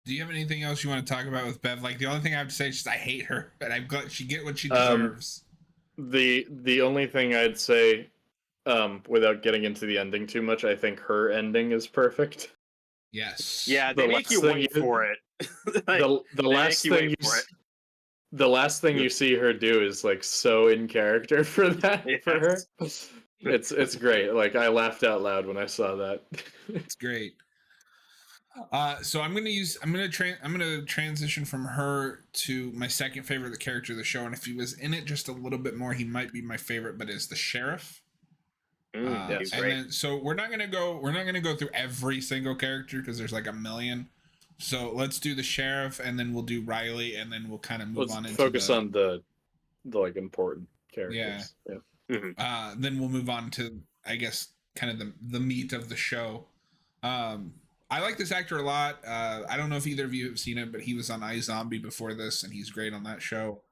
Do you have anything else you want to talk about with Bev? Like, the only thing I have to say is just I hate her, but I'm glad she get what she deserves. The only thing I'd say, without getting into the ending too much, I think her ending is perfect. Yes. Yeah, The they make you last thing wait you- for it. The last thing you the last thing you see her do is like so in character for that for her. It's great. Like I laughed out loud when I saw that. It's great. So I'm gonna transition from her to my second favorite the character of the show, and if he was in it just a little bit more, he might be my favorite. But is the sheriff? He's and great. then so we're not gonna go through every single character because there's like a million. So let's do the sheriff, and then we'll do Riley, and then we'll kind of move on into focus on the like important characters. Yeah. Then we'll move on to, I guess, kind of the meat of the show. I like this actor a lot. I don't know if either of you have seen it, but he was on iZombie before this, and he's great on that show.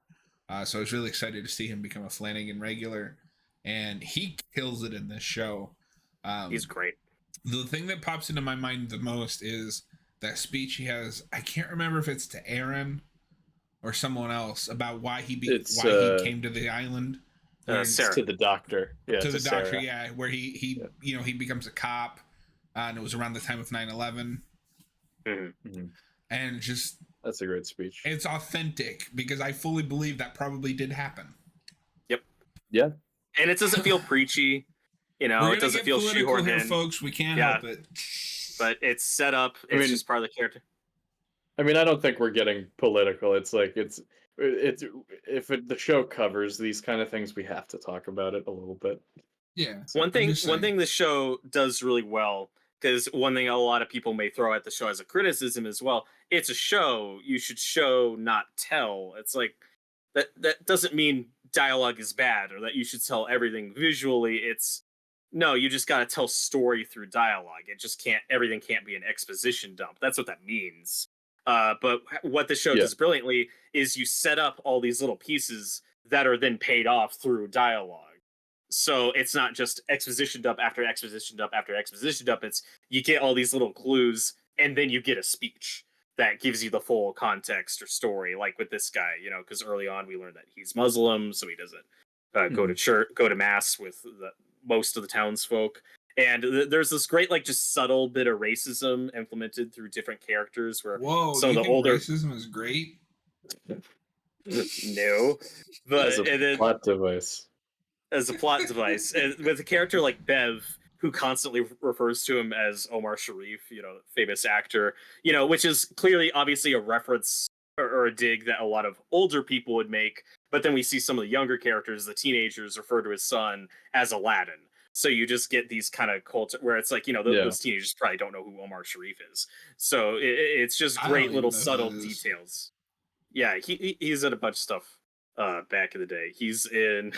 So I was really excited to see him become a Flanagan regular, and he kills it in this show. He's great. The thing that pops into my mind the most is that speech he has. I can't remember if it's to Aaron or someone else about why he came to the island. Sarah. To the doctor. Yeah, to the doctor, Sarah. yeah, where he he becomes a cop, and it was around the time of 9/11. Mm-hmm. And just that's a great speech. It's authentic because I fully believe that probably did happen. Yep. Yeah. And it doesn't feel preachy. It doesn't feel shoehorned here, in, folks. We can't help it. But it's set up. It's just part of the character. I mean, I don't think we're getting political. It's like if the show covers these kind of things, we have to talk about it a little bit. Yeah. One thing the show does really well, because one thing a lot of people may throw at the show as a criticism as well, it's a show. You should show, not tell. It's like that doesn't mean dialogue is bad or that you should tell everything visually. No, you just got to tell story through dialogue. Everything can't be an exposition dump. That's what that means. But what the show does brilliantly is you set up all these little pieces that are then paid off through dialogue. So it's not just exposition dump after exposition dump after exposition dump. It's you get all these little clues and then you get a speech that gives you the full context or story. Like with this guy, because early on we learned that he's Muslim, so he doesn't go to church, go to mass with most of the townsfolk. And there's this great, like, just subtle bit of racism implemented through different characters. Where some of the older racism is great. No, but as a plot device. As a plot device, and with a character like Bev, who constantly refers to him as Omar Sharif, famous actor, which is clearly, obviously, a reference or a dig that a lot of older people would make. But then we see some of the younger characters, the teenagers, refer to his son as Aladdin. So you just get these kind of cult where it's like, those teenagers probably don't know who Omar Sharif is. So it's just great little subtle details. Yeah, he's in a bunch of stuff back in the day. He's in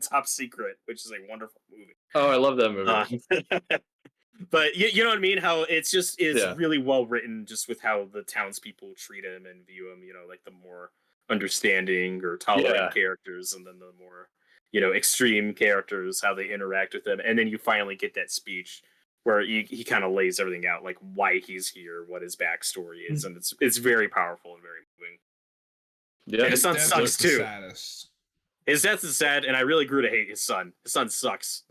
Top Secret, which is a wonderful movie. Oh, I love that movie. But you know what I mean? How it's really well written, just with how the townspeople treat him and view him. Like the more understanding or tolerant characters, and then the more extreme characters, how they interact with him, and then you finally get that speech where he kind of lays everything out, like why he's here, what his backstory is, and it's very powerful and very moving. Yeah, and his son sucks too. His death is sad, and I really grew to hate his son. His son sucks.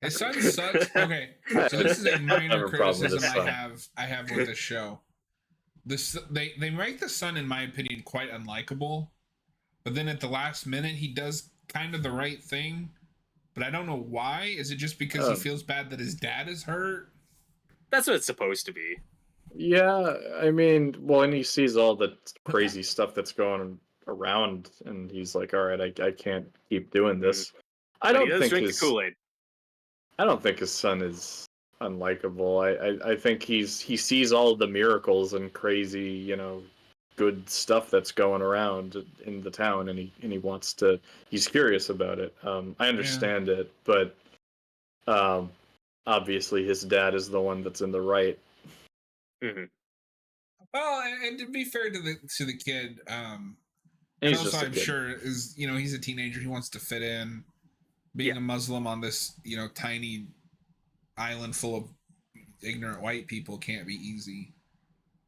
His son sucks. Okay, so this is a minor criticism I have with this show. They make the son, in my opinion, quite unlikable, but then at the last minute he does kind of the right thing, but I don't know why. Is it just because he feels bad that his dad is hurt? That's what it's supposed to be. Yeah, I mean, well, and he sees all the crazy stuff that's going around, and he's like, "All right, I can't keep doing this." I don't think drink the Kool-Aid. I don't think his son is unlikable. I think he sees all the miracles and crazy, good stuff that's going around in the town, and he's curious about it. I understand it, but obviously his dad is the one that's in the right. Mm-hmm. Well, and to be fair to the kid, and He's also just a I'm kid. sure is he's a teenager. He wants to fit in. Being a Muslim on this tiny island full of ignorant white people can't be easy.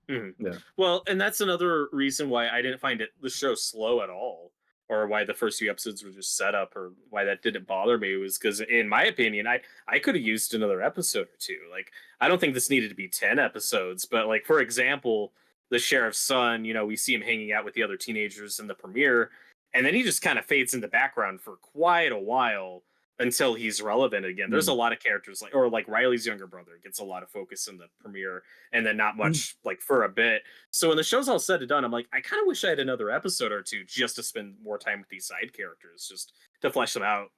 Mm-hmm. Yeah. Well, and that's another reason why I didn't find the show slow at all, or why the first few episodes were just set up, or why that didn't bother me was because, in my opinion, I could have used another episode or two. Like, I don't think this needed to be 10 episodes, but like for example, the sheriff's son, we see him hanging out with the other teenagers in the premiere, and then he just kind of fades in the background for quite a while until he's relevant again. There's a lot of characters like Riley's younger brother gets a lot of focus in the premiere, and then not much like for a bit. So when the show's all said and done, I'm like, I kind of wish I had another episode or two just to spend more time with these side characters, just to flesh them out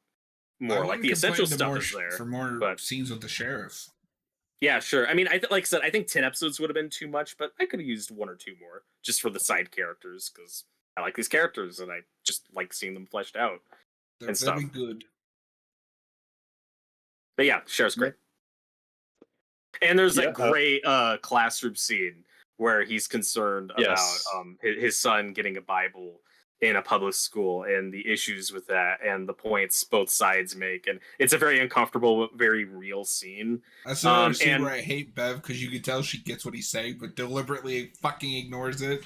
I more. Like wouldn't the essential complain stuff is there, for more but scenes with the sheriff. yeah, sure. I mean, like I said, I think 10 episodes would have been too much, but I could have used one or two more just for the side characters because I like these characters and I just like seeing them fleshed out. They're And very stuff. good. But yeah, Cher's great. And there's that great classroom scene where he's concerned about his son getting a Bible in a public school and the issues with that and the points both sides make. And it's a very uncomfortable, very real scene. That's another scene where I hate Bev because you can tell she gets what he's saying, but deliberately fucking ignores it.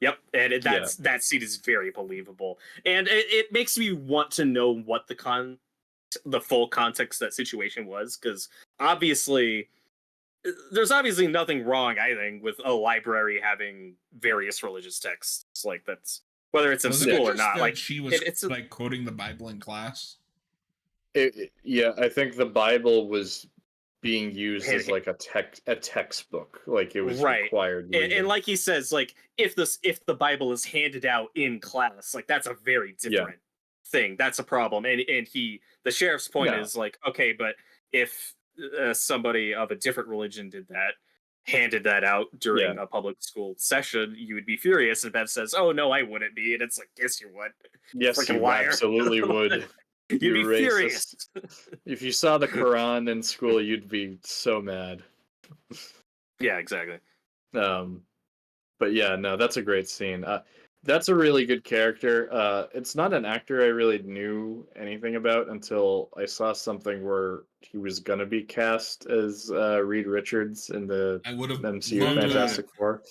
Yep, and that scene is very believable. And it makes me want to know what the full context of that situation was, because there's obviously nothing wrong, I think, with a library having various religious texts. Like, that's whether it's in school or not. Like, she was like quoting the Bible in class. I think the Bible was being used as like a textbook, like it was required. And like he says, like if the Bible is handed out in class, like that's a very different thing. That's a problem. And the sheriff's point is like, okay, but if somebody of a different religion handed that out during a public school session, you would be furious. And Bev says, "Oh no, I wouldn't be." And it's like, yes, you would. Yes, you absolutely would. You'd be furious. If you saw the Quran in school, you'd be so mad. Yeah, exactly. But yeah, no, that's a great scene. That's a really good character. It's not an actor I really knew anything about until I saw something where he was gonna be cast as Reed Richards in the MCU Fantastic Four.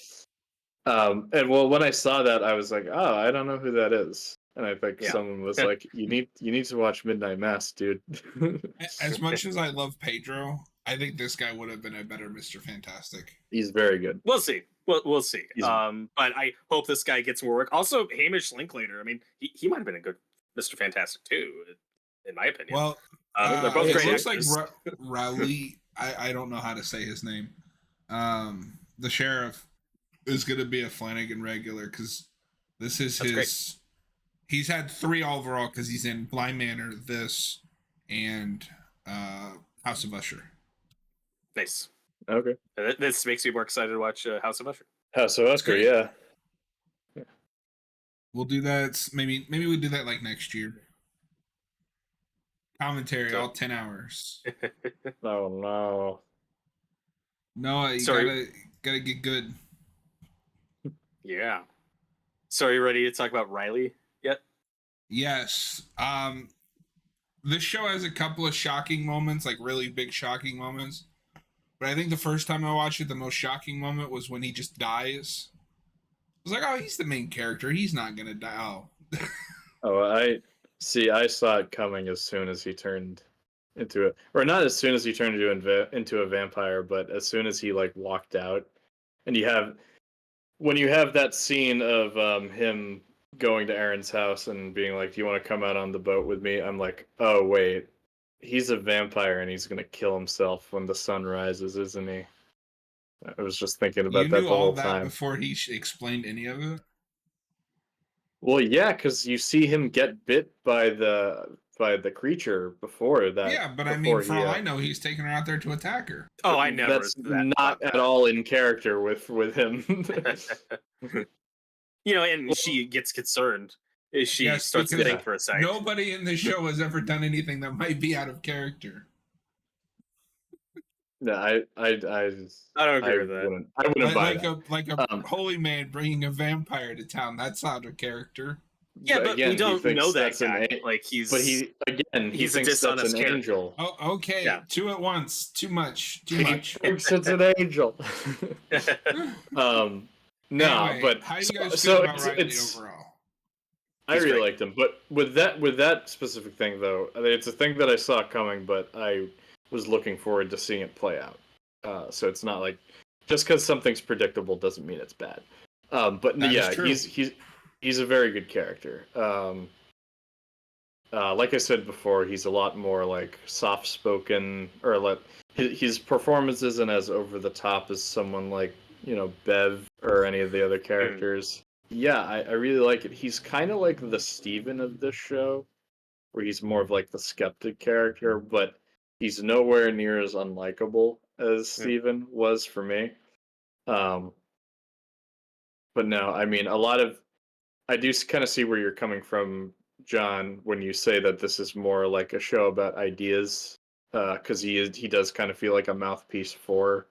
And when I saw that, I was like, oh, I don't know who that is. And I think someone was like, "You need to watch Midnight Mass, dude." As much as I love Pedro, I think this guy would have been a better Mr. Fantastic. He's very good. We'll see. We'll see. But I hope this guy gets more work. Also, Hamish Linklater. I mean, he might have been a good Mr. Fantastic too, in my opinion. Well, they're both great looks actors. like Rowley. I don't know how to say his name. The sheriff is going to be a Flanagan regular because this is his. Great. He's had 3 overall because he's in Blind Manor, this, and House of Usher. Nice. Okay. This makes me more excited to watch House of Usher. House of Usher, yeah. We'll do that. Maybe we do that like next year. Commentary, all 10 hours. Oh no. No, you gotta get good. Yeah. So are you ready to talk about Riley yet? Yes. This show has a couple of shocking moments, like really big shocking moments. But I think the first time I watched it, the most shocking moment was when he just dies. I was like, oh, he's the main character. He's not gonna die. I saw it coming as soon as he turned into it, or not as soon as he turned into a vampire, but as soon as he like walked out. And when you have that scene of him going to Aaron's house and being like, "Do you want to come out on the boat with me?" I'm like, "Oh wait, he's a vampire and he's gonna kill himself when the sun rises, isn't he?" I was just thinking about that the whole time. Before he explained any of it. Well, yeah, because you see him get bit by the creature before that. Yeah, but I mean, for all I know, he's taking her out there to attack her. Oh, I never. That's not at all in character with him. And she gets concerned. She starts to think for a second. Nobody in this show has ever done anything that might be out of character. No, I don't agree with that. I wouldn't buy like that. a holy man bringing a vampire to town. That's out of character. Yeah, but we Again, he don't know thinks that that's guy. Like but he he's a thinks that's an dishonest character. angel. Oh, okay. Yeah. Two at once. Too much. Too He much. thinks it's an angel. No, Anyway, but how do you guys feel so about Riley it's overall? I He's really great. liked him, but with that specific thing though, I mean, it's a thing that I saw coming, but I was looking forward to seeing it play out. So it's not like just because something's predictable doesn't mean it's bad. But That is yeah, true. he's a very good character. Like I said before, he's a lot more like soft spoken, or like his performance isn't as over the top as someone like Bev or any of the other characters. Yeah, I really like it. He's kind of like the Steven of this show, where he's more of like the skeptic character, but he's nowhere near as unlikable as Steven was for me. But no, I mean, I do kind of see where you're coming from, John, when you say that this is more like a show about ideas, because he does kind of feel like a mouthpiece for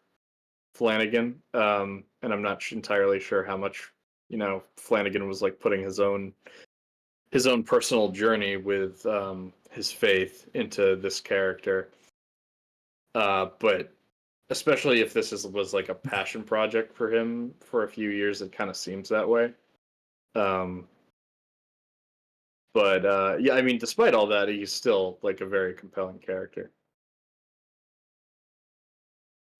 Flanagan, and I'm not entirely sure how much Flanagan was like putting his own personal journey with his faith into this character. But especially if was like a passion project for him for a few years, it kind of seems that way. But yeah, I mean, despite all that, he's still like a very compelling character.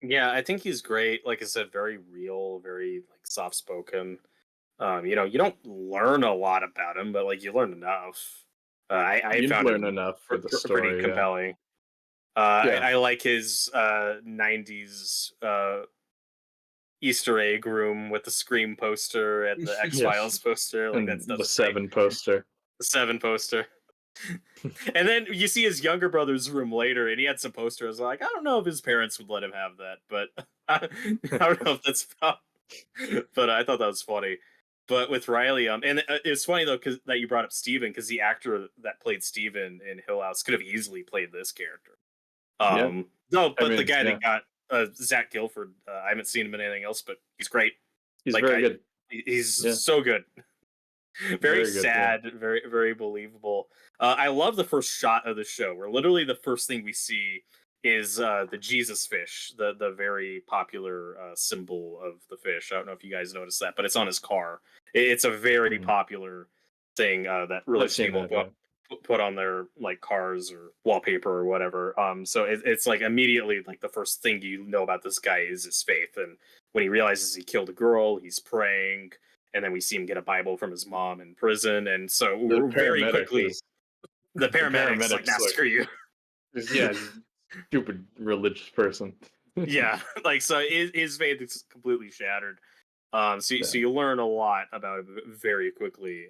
Yeah, I think he's great. Like I said, very real, very like soft spoken. You don't learn a lot about him, but like you learn enough. I You found learn him enough for the pretty story, yeah. compelling. Yeah. I like his '90s Easter egg room with the Scream poster and the X Files poster. Like that And the stuff's great. 7 poster. The 7 poster. And then you see his younger brother's room later, and he had some posters. Like, I don't know if his parents would let him have that, but I don't know if that's about. But I thought that was funny. But with Riley, and it's funny though, because that you brought up Steven, because the actor that played Steven in Hill House could have easily played this character. Yeah. No, but I mean, the guy yeah. that got Zach Gilford, I haven't seen him in anything else, but he's great. He's Like, very good. He's so good. Very good, sad, very very believable. I love the first shot of the show, where literally the first thing we see is the Jesus fish, the very popular symbol of the fish. I don't know if you guys noticed that, but it's on his car. It's a very popular thing that really I've seen people that, yeah. put on their like cars or wallpaper or whatever. So it's like immediately like the first thing you know about this guy is his faith, and when he realizes he killed a girl, he's praying. And then we see him get a Bible from his mom in prison, and so we're very quickly the paramedics like, nah, screw you. Yeah, stupid religious person. Yeah, like so his faith is completely shattered. So you learn a lot about him very quickly,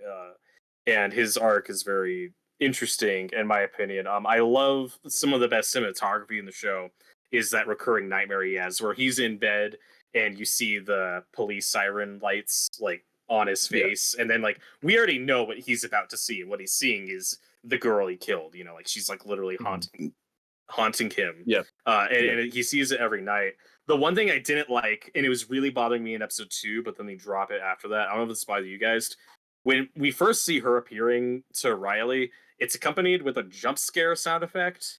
and his arc is very interesting in my opinion. I love some of the best cinematography in the show is that recurring nightmare he has, where he's in bed and you see the police siren lights like on his face, and then like we already know what he's about to see, and what he's seeing is the girl he killed. Like she's like literally haunting him. And he sees it every night. The one thing I didn't like, and it was really bothering me in episode 2, but then they drop it after that. I don't know if it's bothering you guys. When we first see her appearing to Riley, it's accompanied with a jump scare sound effect,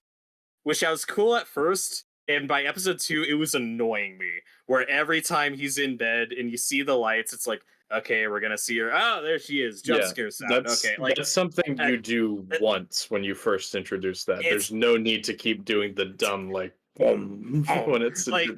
which I was cool at first. And by episode 2, it was annoying me. Where every time he's in bed and you see the lights, it's like, okay, we're gonna see her. Oh, there she is. Jump scare sound. Okay, like that's something you do once when you first introduce that. There's no need to keep doing the dumb like boom when it's like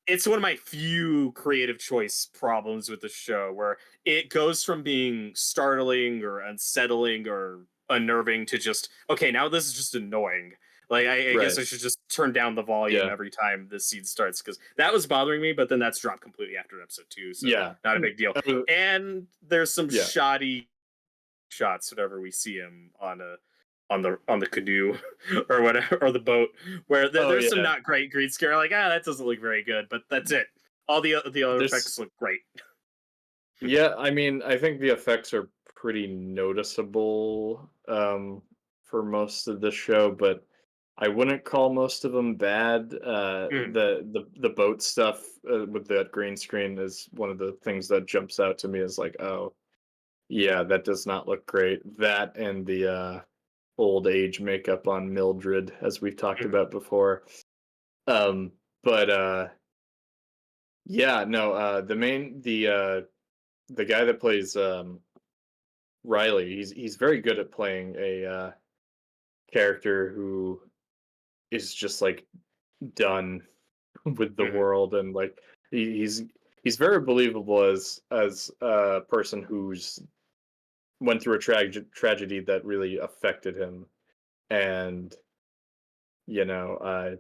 it's one of my few creative choice problems with the show, where it goes from being startling or unsettling or unnerving to just, okay, now this is just annoying. Like I guess I should just turn down the volume every time the scene starts, because that was bothering me. But then that's dropped completely after episode 2, so not a big deal. And there's some shoddy shots whenever we see him on the canoe or whatever, or the boat, where there's some not great green scare. Like, that doesn't look very good, but that's it. All the other effects look great. Yeah, I mean, I think the effects are pretty noticeable for most of the show, but I wouldn't call most of them bad. Mm. The boat stuff with that green screen is one of the things that jumps out to me as like, oh, yeah, that does not look great. That and the old age makeup on Mildred, as we've talked Mm. about before. But yeah, no, the guy that plays Riley, he's very good at playing a character who is just like done with the Mhm. world, and like he's very believable as a person who's went through a tragedy that really affected him, and you know,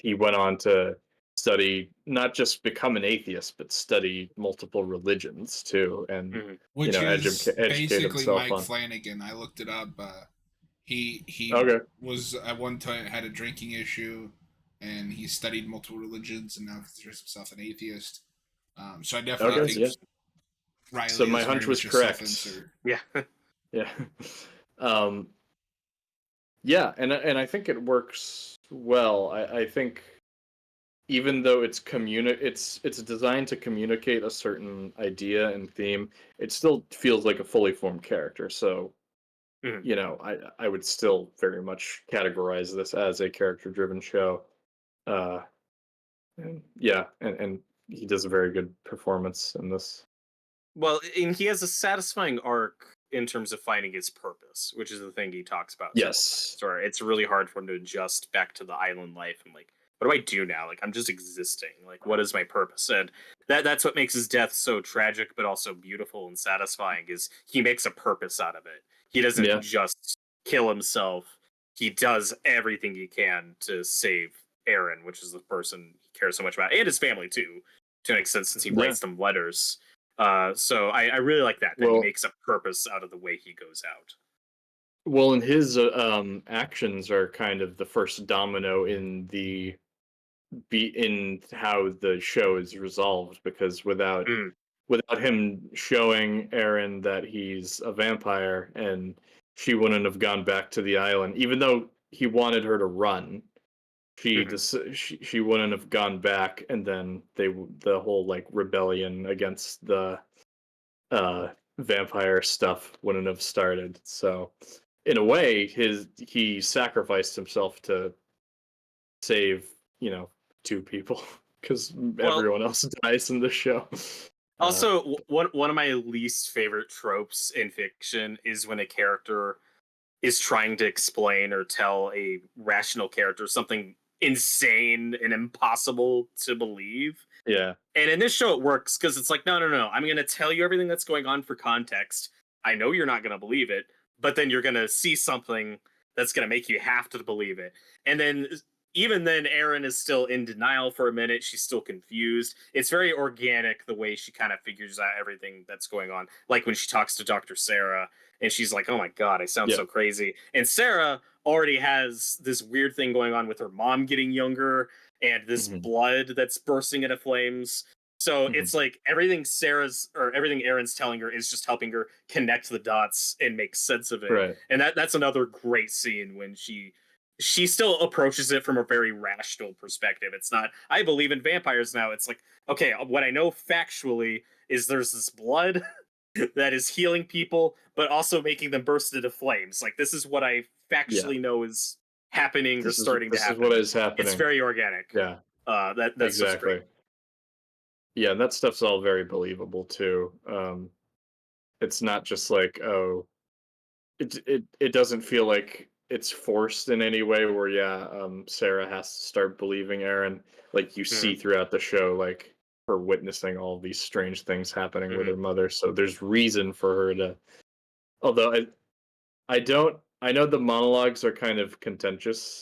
he went on to study, not just become an atheist, but study multiple religions too, and Mhm. which is educate basically himself Mike on. Flanagan. I looked it up. He Okay. was at one time had a drinking issue, and he studied multiple religions, and now considers himself an atheist. So I definitely Okay. think Yeah. So Riley my is hunch very was much a self correct. insert. Yeah. Yeah. um. Yeah, and I think it works well. I think even though it's designed to communicate a certain idea and theme, it still feels like a fully formed character. So, Mhm. I would still very much categorize this as a character driven show. Uh and yeah, and he does a very good performance in this. Well, and he has a satisfying arc in terms of finding his purpose, which is the thing he talks about several times. Yes. Where it's really hard for him to adjust back to the island life and like, what do I do now? Like, I'm just existing. Like, what is my purpose? And that's what makes his death so tragic, but also beautiful and satisfying. Is he makes a purpose out of it. He doesn't Yeah. just kill himself. He does everything he can to save Aaron, which is the person he cares so much about, and his family too, to an extent, since he Yeah. writes them letters. So I really like that he Well, makes a purpose out of the way he goes out. and his actions are kind of the first domino in the be in how the show is resolved, because Mm. without him showing Aaron that he's a vampire, and she wouldn't have gone back to the island, even though he wanted her to run. Mhm. She wouldn't have gone back, and then the whole like rebellion against the uh vampire stuff wouldn't have started. So in a way, he sacrificed himself to save, two people, because Well, everyone else dies in the show. Uh, also one of my least favorite tropes in fiction is when a character is trying to explain or tell a rational character something insane and impossible to believe. yeah, And in this show, it works because it's like, no, no, no. I'm going to tell you everything that's going on for context. I know you're not going to believe it, but then you're going to see something that's going to make you have to believe it. And then, even then, Erin is still in denial for a minute. She's still confused. It's very organic the way she kind of figures out everything that's going on. Like when she talks to Dr. Sarah and she's like, oh my God, I sound yeah, so crazy. And Sarah already has this weird thing going on with her mom getting younger and this hmm blood that's bursting into flames. So hmm it's like everything Aaron's telling her is just helping her connect the dots and make sense of it. right, And that's another great scene when she still approaches it from a very rational perspective. It's not, I believe in vampires now. It's like, okay, what I know factually is there's this blood that is healing people, but also making them burst into flames. Like, this is what I yeah. factually know is happening or starting to This is what happen. is It's happening. very organic. Yeah, That stuff's great. exactly. Yeah, and that stuff's all very believable too. It's not just like, oh, it doesn't feel like it's forced in any way, where yeah, Sarah has to start believing Aaron. Like you Mhm. see throughout the show, like her witnessing all these strange things happening with Mhm. her mother. So there's reason for her to. Although I don't. I know the monologues are kind of contentious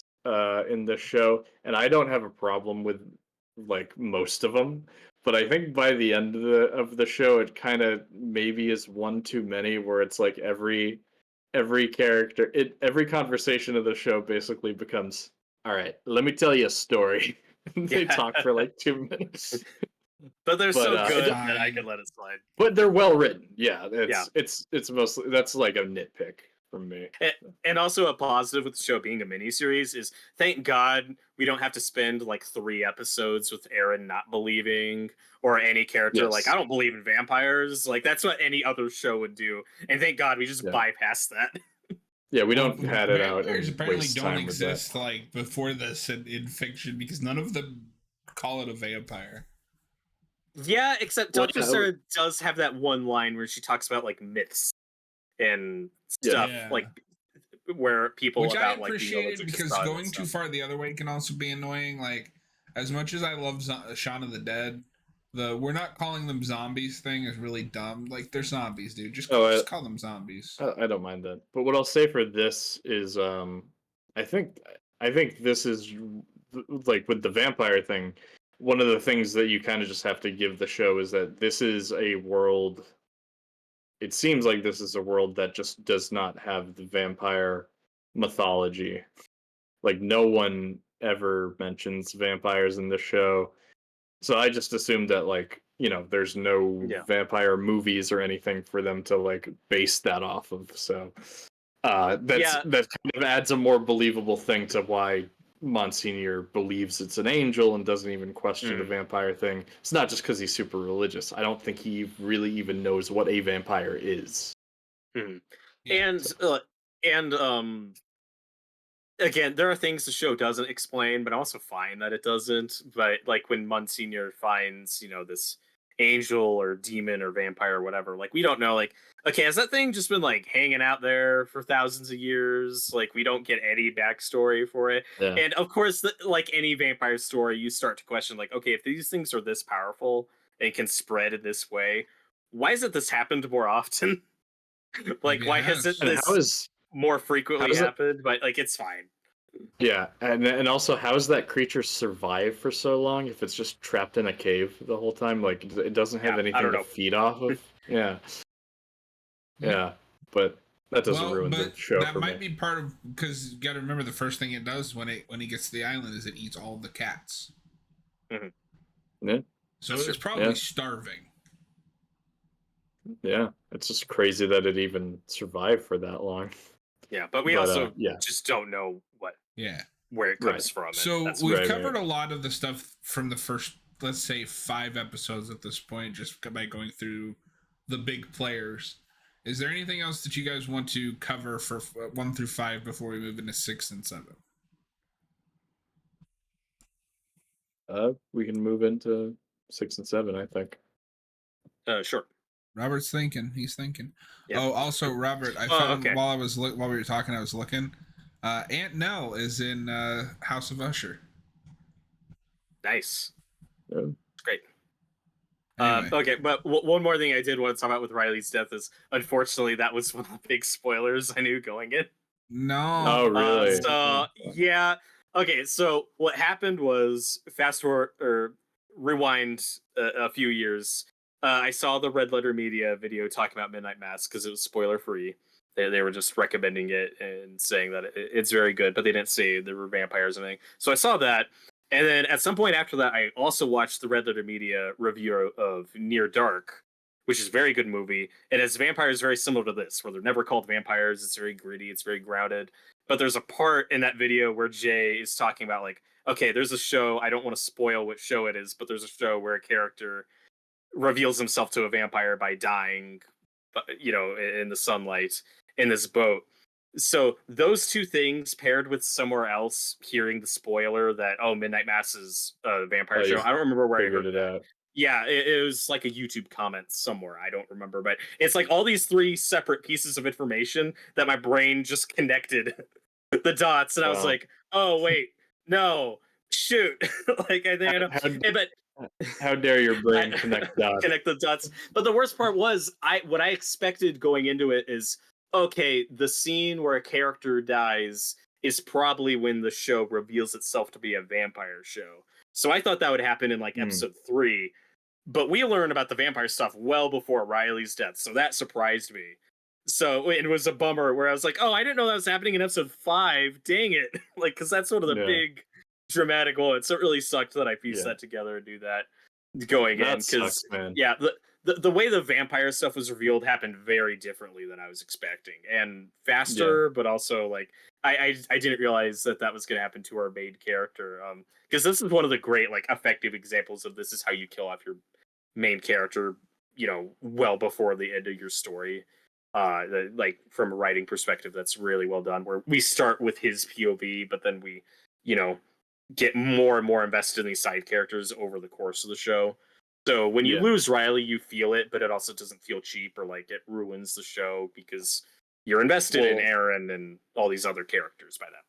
in this show, and I don't have a problem with like most of them. But I think by the end of the show, it kind of maybe is one too many, where it's like every character, every conversation of the show basically becomes, all right, let me tell you a story. They Yeah. talk for like 2 minutes, But they're but so It's good that I fine. can let it slide. they're well written. Yeah, Yeah. it's mostly, that's like a nitpick. from me. And also a positive with the show being a miniseries is thank God we don't have to spend like 3 episodes with Aaron not believing or any character like Yes. I don't believe in vampires. Like that's what any other show would do. And thank God we just Yeah. bypass that. Yeah, we Well, don't had it out vampires and apparently waste don't time with that. exist like before this in fiction because none of them call it a vampire. Yeah, except Well, Dr. yeah, Sarah does have that one line where she talks about like myths and stuff Yeah. like where people Which I about like being appreciated allergic to because sun and going too stuff. far the other way can also be annoying. Like, as much as I love Shaun of the Dead, the we're not calling them zombies thing is really dumb. Like, they're zombies, dude. Just call them zombies. I don't mind that. But what I'll say for this is, I think this is like with the vampire thing. One of the things that you kind of just have to give the show is that this is a world. It seems like this is a world that just does not have the vampire mythology. Like no one ever mentions vampires in the show. So I just assumed that like, there's no vampire movies or anything for them to like base that off of. So that kind of adds a more believable thing to why Monsignor believes it's an angel and doesn't even question the vampire thing. It's not just because he's super religious. I don't think he really even knows what a vampire is. Yeah. And again, there are things the show doesn't explain, but I also find that it doesn't. But like when Monsignor finds, this angel or demon or vampire or whatever, like we don't know, like, okay, has that thing just been like hanging out there for thousands of years? Like we don't get any backstory for it. Yeah. And of course, like any vampire story, you start to question, like, okay, if these things are this powerful and can spread in this way, why hasn't this happened more often? Like, why hasn't this more frequently happened? But like, it's fine. Yeah, and also, how does that creature survive for so long if it's just trapped in a cave the whole time? Like, it doesn't have anything to feed off of. Yeah, but that doesn't ruin the show. That might be part of because you got to remember the first thing it does when he gets to the island is it eats all the cats. Yeah, so it's probably starving. Yeah, it's just crazy that it even survived for that long. Yeah, but we also just don't know where it comes from. So we've covered a lot of the stuff from the first, let's say, 5 episodes at this point, just by going through the big players. Is there anything else that you guys want to cover for 1 through 5 before we move into 6 and 7? We can move into 6 and 7, I think. Sure. Robert's thinking. He's thinking. Yeah. Oh, also, Robert, I found while we were talking, I was looking. Aunt Nell is in House of Usher. Nice. Yeah. Great. Anyway. Okay, but one more thing I did want to talk about with Riley's death is, unfortunately, that was one of the big spoilers I knew going in. No. Oh, really? So, yeah. Okay, so what happened was, fast forward, or rewind a few years, I saw the Red Letter Media video talking about Midnight Mass because it was spoiler free. They were just recommending it and saying that it's very good, but they didn't say there were vampires or anything. So I saw that, and then at some point after that, I also watched the Red Letter Media review of Near Dark, which is a very good movie. It has vampires very similar to this, where they're never called vampires. It's very gritty. It's very grounded. But there's a part in that video where Jay is talking about, like, okay, there's a show. I don't want to spoil what show it is, but there's a show where a character reveals himself to a vampire by dying, in the sunlight in this boat. So those two things paired with somewhere else hearing the spoiler that, Midnight Mass is a vampire show. I don't remember where I heard it out. Yeah, it was like a YouTube comment somewhere. I don't remember, but it's like all these 3 separate pieces of information that my brain just connected the dots, and I was like, oh wait, no, shoot. Like I think I know. But how dare your brain connect dots? Connect the dots. But the worst part was, what I expected going into it is, okay, the scene where a character dies is probably when the show reveals itself to be a vampire show. So I thought that would happen in like episode 3, but we learned about the vampire stuff well before Riley's death, so that surprised me. So it was a bummer where I was like, oh, I didn't know that was happening in episode 5. Dang it. Like, because that's one of the big dramatic moments. So it really sucked that I pieced that together and do that going in. Because, the the way the vampire stuff was revealed happened very differently than I was expecting, and faster, but also like I didn't realize that was going to happen to our main character. Because this is one of the great like effective examples of this is how you kill off your main character, well before the end of your story. Like from a writing perspective, that's really well done. Where we start with his POV, but then we, you know, get more and more invested in these side characters over the course of the show. So when you lose Riley, you feel it, but it also doesn't feel cheap or like it ruins the show because you're invested in Aaron and all these other characters by that.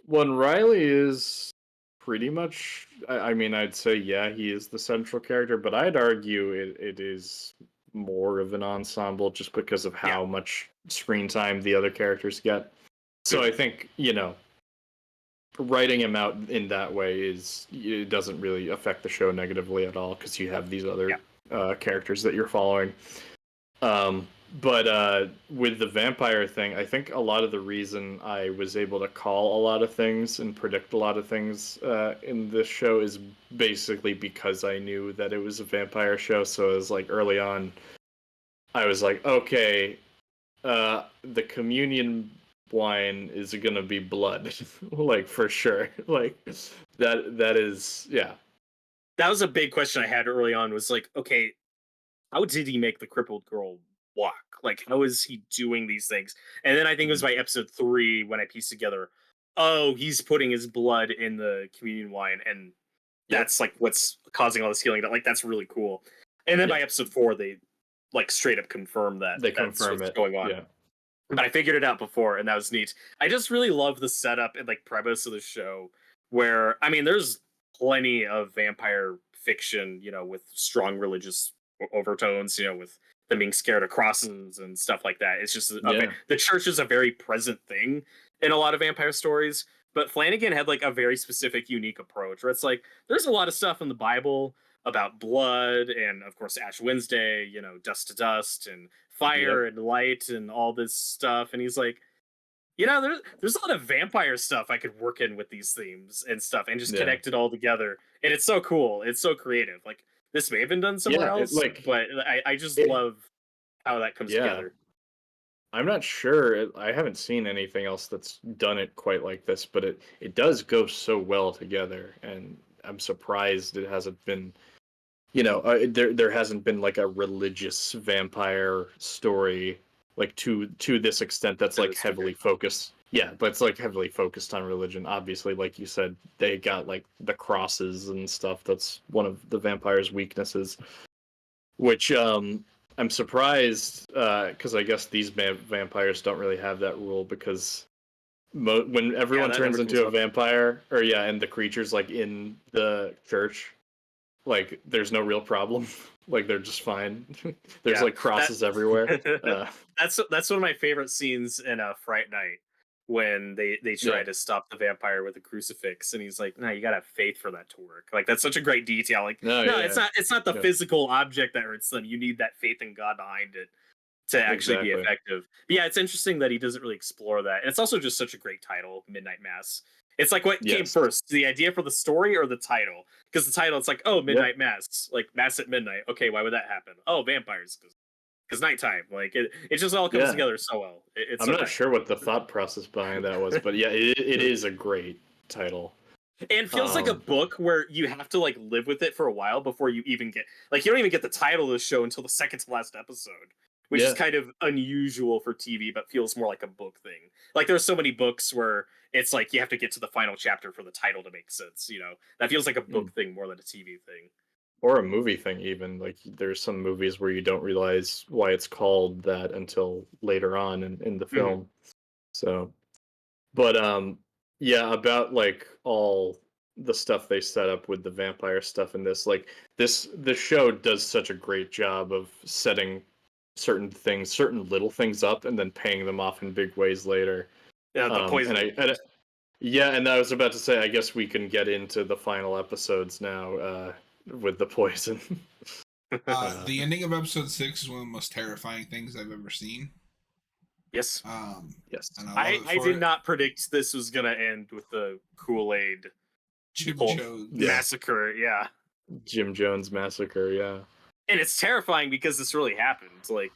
When Riley is pretty much, I mean, I'd say, he is the central character, but I'd argue it is more of an ensemble just because of how much screen time the other characters get. So I think, writing him out in that way it doesn't really affect the show negatively at all because you have these other characters that you're following. But with the vampire thing, I think a lot of the reason I was able to call a lot of things and predict a lot of things in this show is basically because I knew that it was a vampire show. So it was like early on, I was like, okay, the communion wine is gonna be blood, like for sure. Like that is That was a big question I had early on. Was like, okay, how did he make the crippled girl walk? Like, how is he doing these things? And then I think it was by episode 3 when I pieced together, oh, he's putting his blood in the communion wine, and that's like what's causing all this healing. That like that's really cool. And then by episode 4, they like straight up confirm that that's what's going on. Yeah. But I figured it out before, and that was neat. I just really love the setup and like premise of the show, where I mean, there's plenty of vampire fiction, with strong religious overtones, with them being scared of crosses and stuff like that. It's just the church is a very present thing in a lot of vampire stories. But Flanagan had like a very specific, unique approach where it's like there's a lot of stuff in the Bible about blood and of course Ash Wednesday, dust to dust and fire and light and all this stuff. And he's like, there's a lot of vampire stuff I could work in with these themes and stuff and just connect it all together. And it's so cool. It's so creative. Like this may have been done somewhere else, but I just love how that comes together. I'm not sure. I haven't seen anything else that's done it quite like this, but it does go so well together. And I'm surprised it hasn't been, there hasn't been like a religious vampire story like to this extent that's like heavily focused. Yeah, but it's like heavily focused on religion. Obviously, like you said, they got like the crosses and stuff. That's one of the vampire's weaknesses, which I'm surprised because I guess these vampires don't really have that rule because when everyone turns into a vampire, and the creatures like in the church, like there's no real problem. Like they're just fine. There's like crosses everywhere. That's one of my favorite scenes in Fright Night when they try to stop the vampire with a crucifix, and he's like, "No, you gotta have faith for that to work." Like that's such a great detail. Like, it's not the physical object that hurts them. You need that faith in God behind it to actually be effective. But yeah, it's interesting that he doesn't really explore that. And it's also just such a great title, Midnight Mass. It's like what came first, the idea for the story or the title? Because the title, it's like, oh, Midnight Mass, like Mass at midnight. Okay, why would that happen? Oh, vampires, because nighttime. Like it just all comes together so well. I'm not sure what the thought process behind that was, but it is a great title. And feels like a book where you have to like live with it for a while before you even get like you don't even get the title of the show until the second to last episode, which is kind of unusual for TV, but feels more like a book thing. Like there's so many books where it's like you have to get to the final chapter for the title to make sense. That feels like a book thing more than a TV thing. Or a movie thing, even. Like there's some movies where you don't realize why it's called that until later on in the film. So, but about like all the stuff they set up with the vampire stuff in this, like the show does such a great job of setting certain little things up and then paying them off in big ways later. Yeah, the poison. And I was about to say, I guess we can get into the final episodes now with the poison. The ending of episode 6 is one of the most terrifying things I've ever seen. Yes. Yes. I did not predict this was gonna end with the Kool-Aid Jim Jones massacre. Yeah. Jim Jones massacre. Yeah. and it's terrifying because this really happened. Like,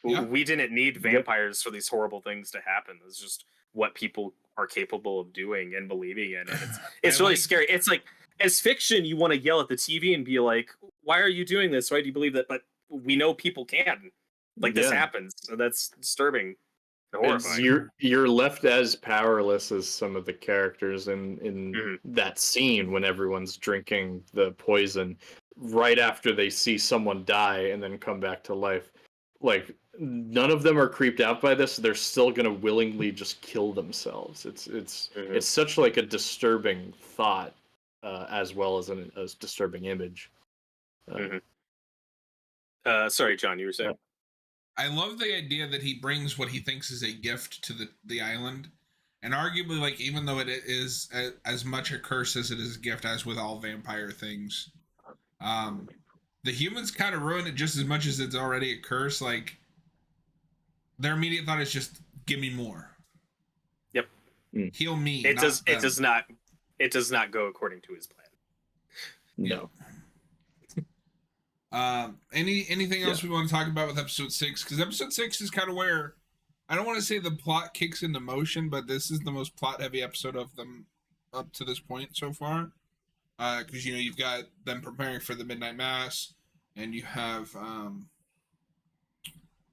Yeah. we didn't need vampires for these horrible things to happen. It's just what people are capable of doing and believing in, and it's really scary. It's like, as fiction, you want to yell at the TV and be like, "Why are you doing this? Why do you believe that?" But we know people can. Like, this happens, so that's disturbing. You're left as powerless as some of the characters in that scene when everyone's drinking the poison right after they see someone die and then come back to life. Like, none of them are creeped out by this. They're still gonna willingly just kill themselves. It's such like a disturbing thought, as well as a disturbing image. Sorry, John, you were saying. I love the idea that he brings what he thinks is a gift to the island, and arguably, like, even though it is as much a curse as it is a gift, as with all vampire things, the humans kind of ruin it just as much as it's already a curse. Like, their immediate thought is just, give me more. Yep. Heal me. It does not go according to his plan. No. Anything else we want to talk about with episode 6? Because episode 6 is kind of where, I don't want to say the plot kicks into motion, but this is the most plot heavy episode of them up to this point so far. Because you've got them preparing for the midnight mass, and you have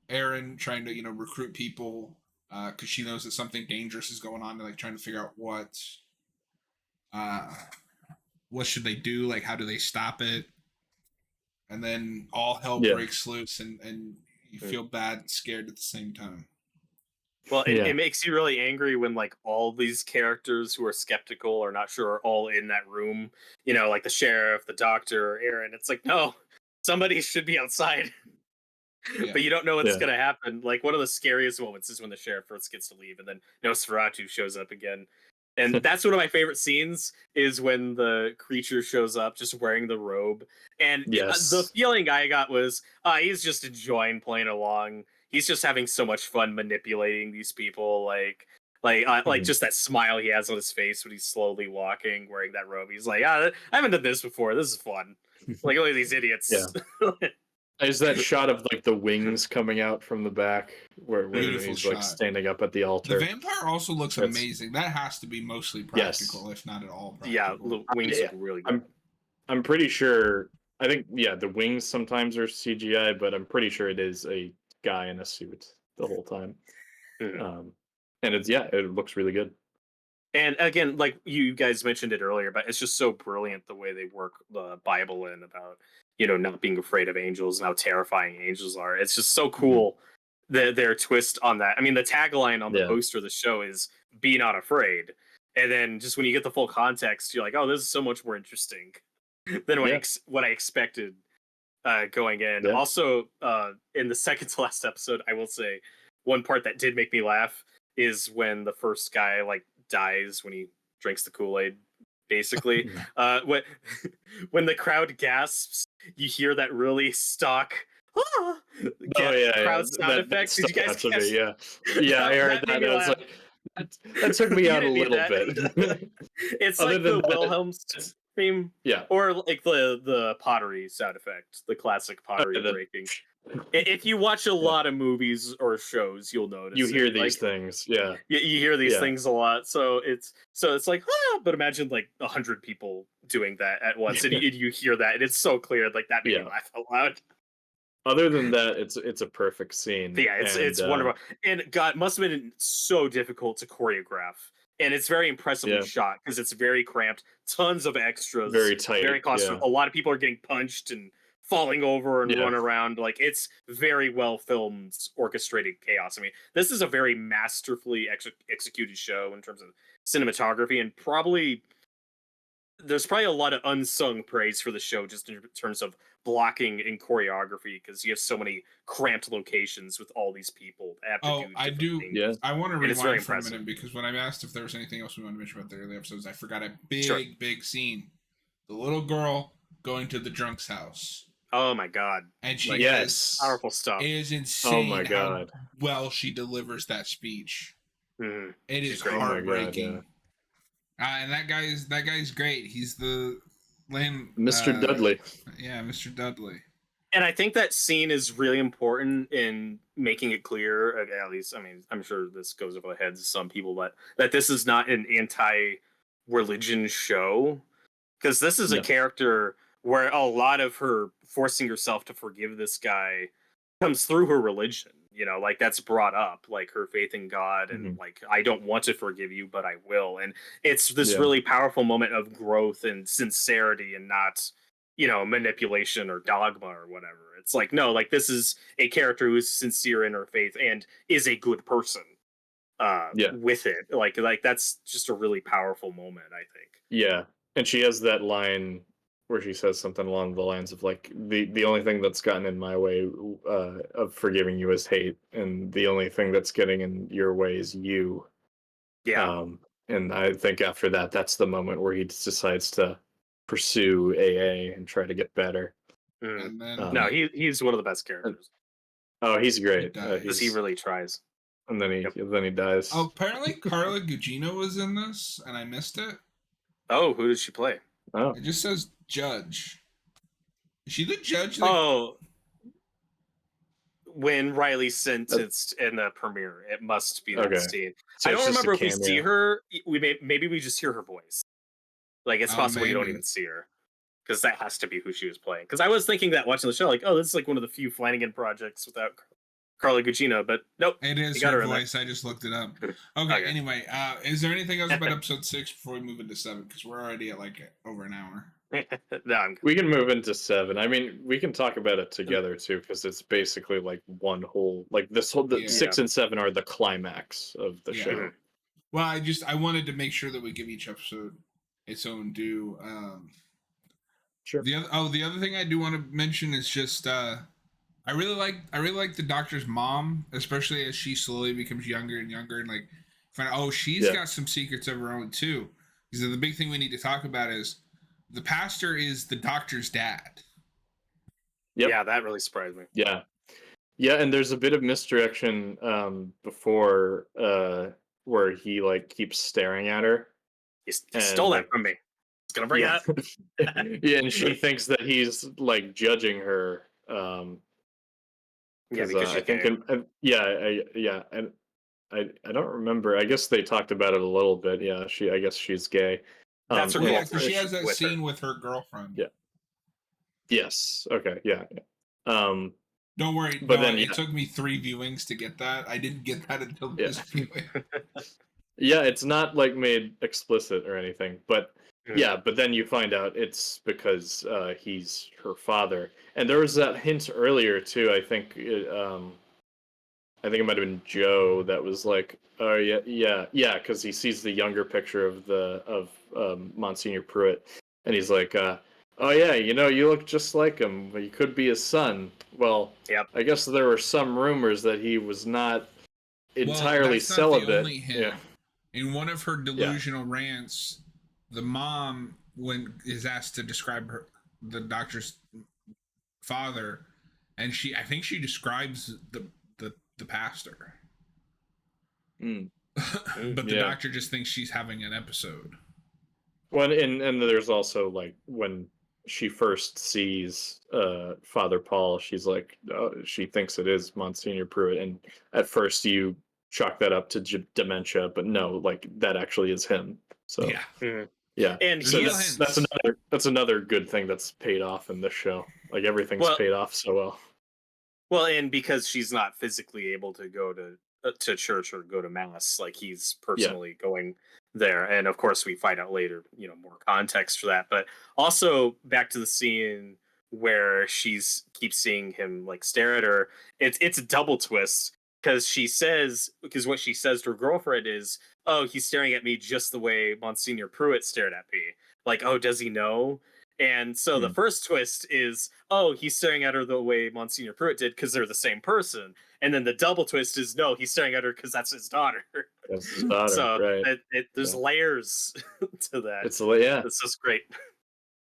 Erin trying to recruit people because she knows that something dangerous is going on, and like trying to figure out what should they do, like how do they stop it. And then all hell breaks loose, and you feel bad and scared at the same time. Well, it makes you really angry when, like, all these characters who are skeptical or not sure are all in that room. Like the sheriff, the doctor, Aaron. It's like, no, somebody should be outside. Yeah. But you don't know what's going to happen. Like, one of the scariest moments is when the sheriff first gets to leave, and then Nosferatu shows up again. And that's one of my favorite scenes, is when the creature shows up just wearing the robe. And the feeling I got was, he's just enjoying playing along. He's just having so much fun manipulating these people. Like just that smile he has on his face when he's slowly walking, wearing that robe. He's like, I haven't done this before. This is fun. Like, look at these idiots. Yeah. Is that shot of like the wings coming out from the back where he's like standing up at the altar? The vampire also looks amazing. That has to be mostly practical, if not at all practical. Yeah, the wings look really good. I'm pretty sure. I think the wings sometimes are CGI, but I'm pretty sure it is a guy in a suit the whole time. And it looks really good. And again, like you guys mentioned it earlier, but it's just so brilliant the way they work the Bible in about not being afraid of angels and how terrifying angels are. It's just so cool their twist on that. I mean, the tagline on the poster of the show is "Be not afraid," and then just when you get the full context, you're like, "Oh, this is so much more interesting than what I expected going in." Yeah. Also, in the second to last episode, I will say one part that did make me laugh is when the first guy dies when he drinks the Kool-Aid. Basically, when the crowd gasps, you hear that really stock crowd sound effect. Did you guys catch? I heard that. I was like, that took me out a little bit. It's like the Wilhelm theme, or like the pottery sound effect, the classic pottery breaking. If you watch a lot of movies or shows, you'll notice you hear these things. You hear these things a lot. So it's like, but imagine like 100 people doing that at once, and you hear that, and it's so clear. Like, that made me laugh out loud. Other than that, it's a perfect scene. Yeah, it's wonderful. And God, it must have been so difficult to choreograph. And it's very impressively shot because it's very cramped, tons of extras, very tight, very claustrophobic. A lot of people are getting punched and falling over and run around. Like, it's very well filmed, orchestrated chaos. I mean, this is a very masterfully executed show in terms of cinematography, and there's probably a lot of unsung praise for the show just in terms of blocking and choreography, because you have so many cramped locations with all these people that have to do things. Yeah. I want to rewind for a minute, because when I asked if there was anything else we wanted to mention about the early episodes, I forgot a big scene. The little girl going to the drunk's house. Oh my God. And she powerful stuff. It is insane. Oh my God. How well she delivers that speech. Mm-hmm. It is heartbreaking. And that guy's great. He's the Mr. Dudley. Yeah, Mr. Dudley. And I think that scene is really important in making it clear, at least, I mean, I'm sure this goes over the heads of some people, but that this is not an anti-religion show. Because this is a character where a lot of her forcing herself to forgive this guy comes through her religion. Like that's brought up, like her faith in God, and like, I don't want to forgive you, but I will. And it's this really powerful moment of growth and sincerity, and not manipulation or dogma or whatever. It's like, no, like this is a character who's sincere in her faith and is a good person with it. Like that's just a really powerful moment, I think. Yeah. And she has that line where she says something along the lines of like, the only thing that's gotten in my way of forgiving you is hate, and the only thing that's getting in your way is you. And I think after that, that's the moment where he decides to pursue AA and try to get better. And then no, he's one of the best characters. Oh, he's great. Because he really tries. And then he dies. Oh, apparently Carla Gugino was in this, and I missed it. Oh, who did she play? Oh, it just says judge. Is she the judge? When Riley's sentenced in the premiere, it must be that scene. So I don't remember if we see her. Maybe we just hear her voice. Like it's possible you don't even see her, because that has to be who she was playing. Because I was thinking that watching the show, like, oh, this is like one of the few Flanagan projects without Carla Gugino, but nope. It is her voice. I just looked it up. Okay. Anyway, is there anything else about episode 6 before we move into 7? Because we're already at like over an hour. No, we can move into 7. I mean, we can talk about it together too, because it's basically like one whole, like this whole 6 and 7 are the climax of the show. Well, I wanted to make sure that we give each episode its own due. Sure. The other thing I do want to mention is just I really like the Doctor's mom, especially as she slowly becomes younger and younger, and like she's got some secrets of her own too. Because the big thing we need to talk about is the pastor is the Doctor's dad. Yep. Yeah, that really surprised me. Yeah, and there's a bit of misdirection before where he like keeps staring at her. He stole that from me. He's gonna bring that. Yeah, and she thinks that he's like judging her. Because I think, and I don't remember. I guess they talked about it a little bit. Yeah, I guess she's gay. That's her. Yeah, because she has that scene with her girlfriend. Yeah. Yes. Okay. Yeah. Don't worry. But then it took me 3 viewings to get that. I didn't get that until this viewing. Yeah, it's not like made explicit or anything, but but then you find out it's because he's her father. And there was that hint earlier too. I think it might have been Joe that was like, oh yeah, because he sees the younger picture of Monsignor Pruitt, and he's like, oh yeah, you look just like him. You could be his son. Well, I guess there were some rumors that he was not entirely celibate. The only hint. In one of her delusional rants, the mom, when is asked to describe the Doctor's father, and I think she describes the pastor. But the Doctor just thinks she's having an episode. Well, and there's also like when she first sees Father Paul, she's like, she thinks it is Monsignor Pruitt, and at first you chalk that up to dementia, but no, like that actually is him. So yeah, and so that's another good thing that's paid off in this show. Like everything's paid off so well. Well, and because she's not physically able to go to church or go to mass, like he's personally going there, and of course we find out later, more context for that. But also back to the scene where keeps seeing him like stare at her. It's a double twist. Because what she says to her girlfriend is, oh, he's staring at me just the way Monsignor Pruitt stared at me. Like, oh, does he know? And so the first twist is, oh, he's staring at her the way Monsignor Pruitt did because they're the same person. And then the double twist is, no, he's staring at her because that's his daughter. That's his daughter, so right. There's layers to that. It's just great.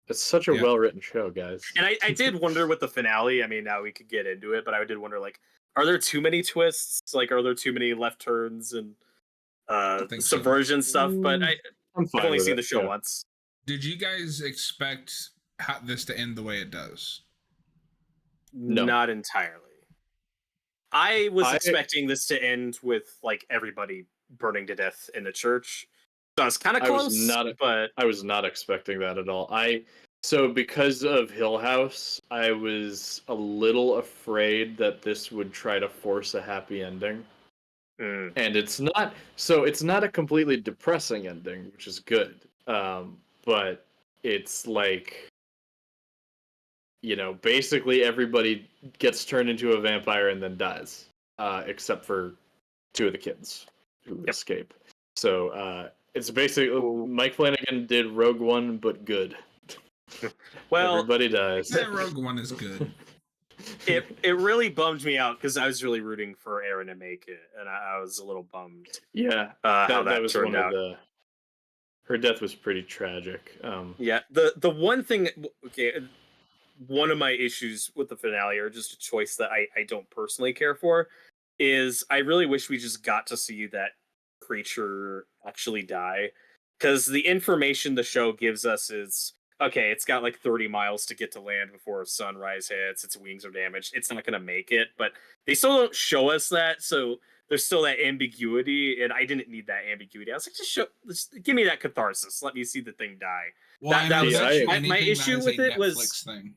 It's such a well-written show, guys. And I did wonder with the finale, I mean, now we could get into it, but I did wonder, like, are there too many twists? Like, are there too many left turns and subversion stuff? But I've only seen the show once. Did you guys expect this to end the way it does? No. Not entirely. I was expecting this to end with like everybody burning to death in the church. So I was kind of close, but I was not expecting that at all. So because of Hill House, I was a little afraid that this would try to force a happy ending. And it's not a completely depressing ending, which is good. But it's like, basically everybody gets turned into a vampire and then dies, except for two of the kids who escape. So it's basically Mike Flanagan did Rogue One, but good. Well, everybody dies. That Rogue One is good. It really bummed me out because I was really rooting for Aaron to make it, and I was a little bummed. Yeah, how that was turned out. Her death was pretty tragic. Yeah, the one thing, one of my issues with the finale, or just a choice that I don't personally care for, is I really wish we just got to see that creature actually die, because the information the show gives us is, okay, it's got like 30 miles to get to land before sunrise hits, its wings are damaged, it's not going to make it, but they still don't show us that, so there's still that ambiguity, and I didn't need that ambiguity. I was like, just give me that catharsis, let me see the thing die. Well, that was my issue with it. Netflix thing.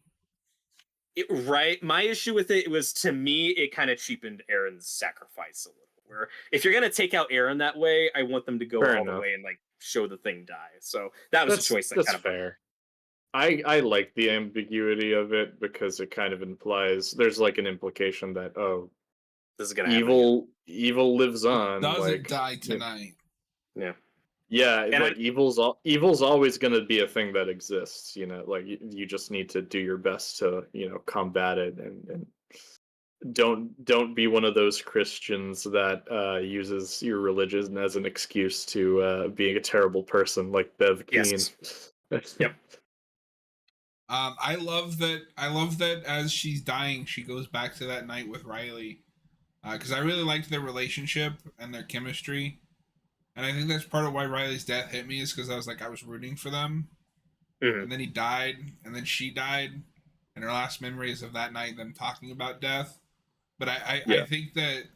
My issue with it was, to me, it kind of cheapened Aaron's sacrifice a little. Where if you're gonna take out Aaron that way, I want them to go all the way and like show the thing die. So that was a choice that kind of fair. I like the ambiguity of it because it kind of implies there's like an implication that this is gonna evil lives on. Doesn't die tonight. Yeah. Yeah, and like evil's always going to be a thing that exists, like you just need to do your best to, combat it, and don't be one of those Christians that uses your religion as an excuse to being a terrible person like Bev Keen. Yep. I love that as she's dying, she goes back to that night with Riley, because I really liked their relationship and their chemistry. And I think that's part of why Riley's death hit me, is because I was like, I was rooting for them. Mm-hmm. And then he died, and then she died, and her last memory is of that night, them talking about death. But I think that,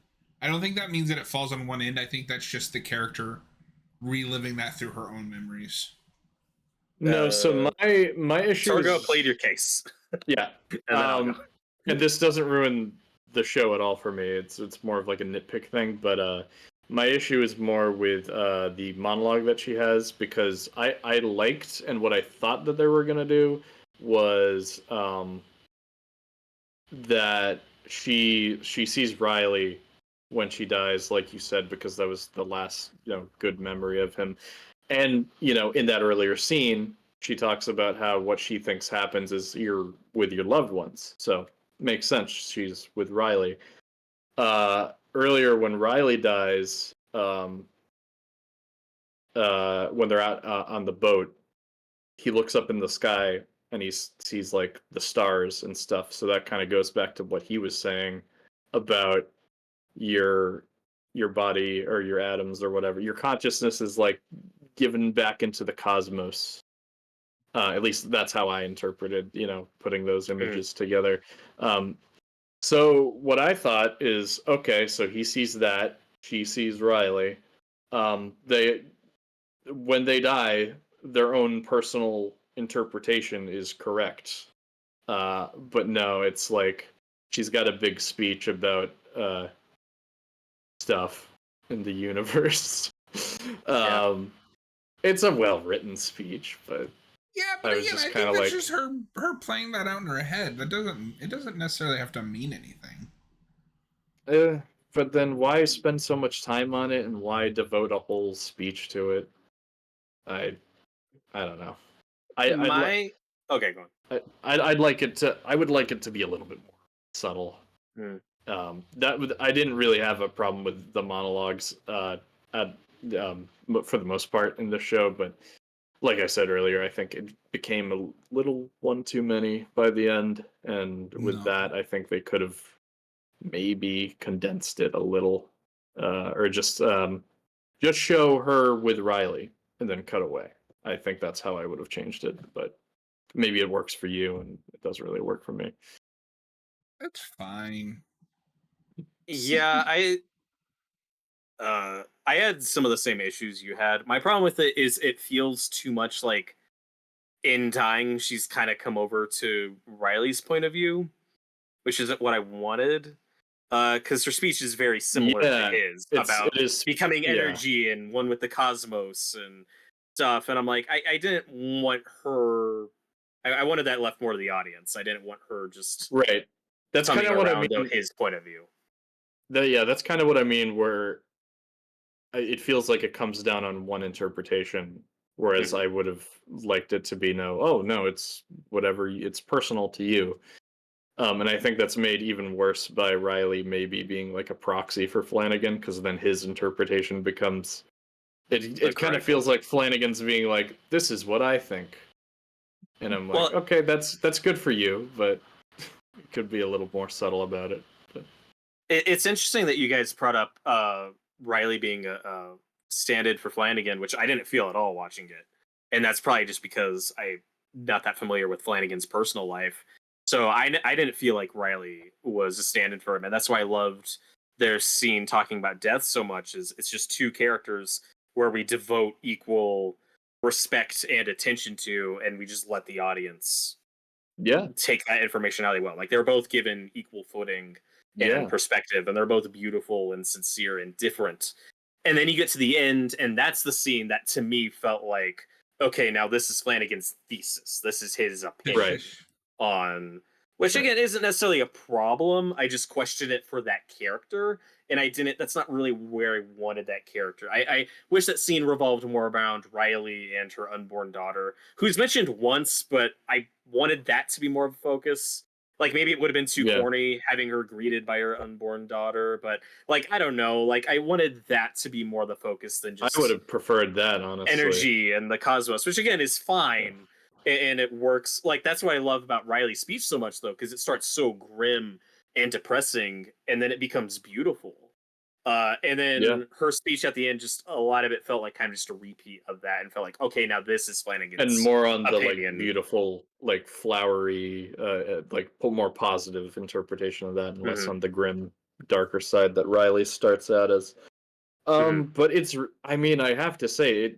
I don't think that means that it falls on one end. I think that's just the character reliving that through her own memories. No, so my issue Sargo played your case. Yeah. And this doesn't ruin the show at all for me. It's more of like a nitpick thing, but my issue is more with the monologue that she has, because I liked, and what I thought that they were going to do was that she sees Riley when she dies, like you said, because that was the last good memory of him. And in that earlier scene, she talks about how what she thinks happens is you're with your loved ones. So makes sense. She's with Riley. Earlier, when Riley dies, when they're out on the boat, he looks up in the sky and he sees like the stars and stuff. So that kind of goes back to what he was saying about your body or your atoms or whatever. Your consciousness is like given back into the cosmos. At least that's how I interpreted, putting those images together. So what I thought is, okay, so he sees that, she sees Riley. When they die, their own personal interpretation is correct. But no, it's like she's got a big speech about stuff in the universe. It's a well-written speech, but but again, I think that's just her playing that out in her head. It doesn't necessarily have to mean anything. But then why spend so much time on it, and why devote a whole speech to it? I don't know. Okay, go on. I would like it to be a little bit more subtle. I didn't really have a problem with the monologues for the most part in the show, but like I said earlier, I think it became a little one too many by the end, and with that, I think they could have maybe condensed it a little, or just show her with Riley and then cut away. I think that's how I would have changed it, but maybe it works for you and it doesn't really work for me. That's fine. Yeah, I had some of the same issues you had. My problem with it is it feels too much like in dying she's kind of come over to Riley's point of view, which isn't what I wanted. Because her speech is very similar to Yeah, his it about is. becoming Yeah, energy and one with the cosmos and stuff. And I'm like, I didn't want her. I wanted that left more to the audience. I didn't want her just right. That's kind coming of what I around to mean. his point of view. Yeah, that's kind of what I mean. Where it feels like it comes down on one interpretation, whereas Mhm. I would have liked it to be no. Oh no, it's whatever. It's personal to you. And I think that's made even worse by Riley maybe being like a proxy for Flanagan, because then his interpretation becomes it. The It kind of correct one. feels like Flanagan's being like, "This is what I think," and I'm like, Well, "Okay, that's good for you, but it could be a little more subtle about it." But, it's interesting that you guys brought up Riley being a stand-in for Flanagan, which I didn't feel at all watching it, and that's probably just because I'm not that familiar with Flanagan's personal life. So I didn't feel like Riley was a stand-in for him, and that's why I loved their scene talking about death so much. Is it's just two characters where we devote equal respect and attention to, and we just let the audience yeah, take that information how they will. Like they're both given equal footing and yeah, perspective, and they're both beautiful and sincere and different. And then you get to the end, and that's the scene that to me felt like, okay, now this is Flanagan's thesis. This is his opinion right, on, which right. again isn't necessarily a problem. I just question it for that character, and I didn't. That's not really where I wanted that character. I wish that scene revolved more around Riley and her unborn daughter, who's mentioned once, but I wanted that to be more of a focus. Like maybe it would have been too Yeah, corny having her greeted by her unborn daughter, but like I don't know. Like I wanted that to be more the focus than I would just have preferred that, honestly. energy and the cosmos, which again is Yeah. fine and it works. Like that's what I love about Riley's speech so much, though, because it starts so grim and depressing, and then it becomes beautiful. And Yeah. then her speech at the end, just a lot of it felt like kind of just a repeat of that, and felt like, okay, now this is And Flanagan's more on the like opinion. beautiful, like flowery, like more positive interpretation of that, and less Hmm. on the grim, darker side that Riley starts out as. Hmm. But I mean, I have to say,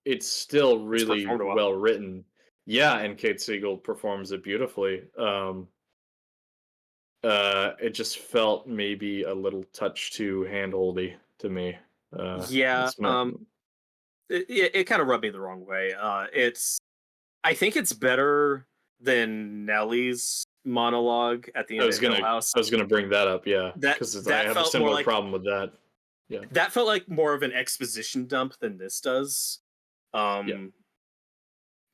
it's still It's really performed well. well written. Yeah, and Kate Siegel performs it beautifully. It just felt maybe a little touch too handholdy to me. Yeah, It's my it kind of rubbed me the wrong way. I think it's better than Nellie's monologue at the I end was of Hill gonna House. I was gonna bring that up, yeah, That because I that have a felt more similar like problem with that. Yeah, more of an exposition dump than this does. yeah, Um,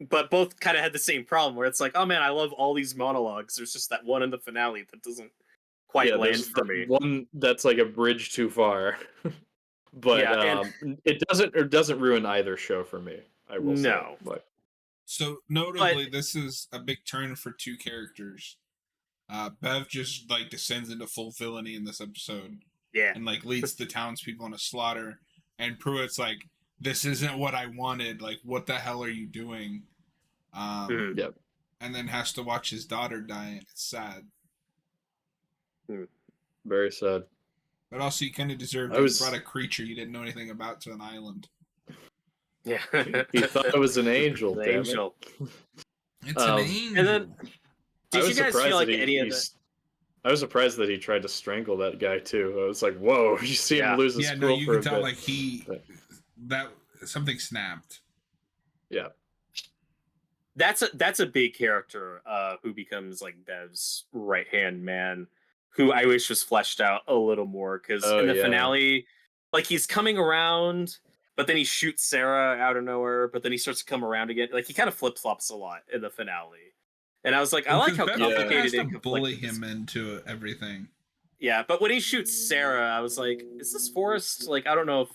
but both kind of had the same problem where it's like, oh man, I love all these monologues. There's just that one in the finale that doesn't quite yeah. land There's for that me. one that's like a bridge too far, but Yeah, and it doesn't ruin either show for me. I will say, no, but So but notably, this is a big turn for two characters. Bev just like descends into full villainy in this episode yeah, and like leads the townspeople in a slaughter. And Pruitt's like, "This isn't what I wanted. Like, what the hell are you doing?" mhm, yeah, And then has to watch his daughter die, and it's sad. mhm. very sad. But also, you kind of deserved I it. You brought was a creature you didn't know anything about to an island. Yeah, he thought I was an angel, the damn it. angel. It's an Um, And then, angel. I did you was guys feel surprised that like any of the? I was surprised that he tried to strangle that guy too. I was like, whoa, you see him Yeah, lose his Yeah, no, cool you for can a tell bit. like But, that something snapped. yeah, that's a big character who becomes like Bev's right hand man, who I wish was fleshed out a little more because oh in the yeah, finale, like he's coming around, but then he shoots Sarah out of nowhere, but then he starts to come around again. Like he kind of flip flops a lot in the finale, and I was like, I Well, like because how Bev yeah. has complicated to and bully conflicted this. him into everything. Yeah, but when he shoots Sarah, I was like, is this forced? Like I don't know if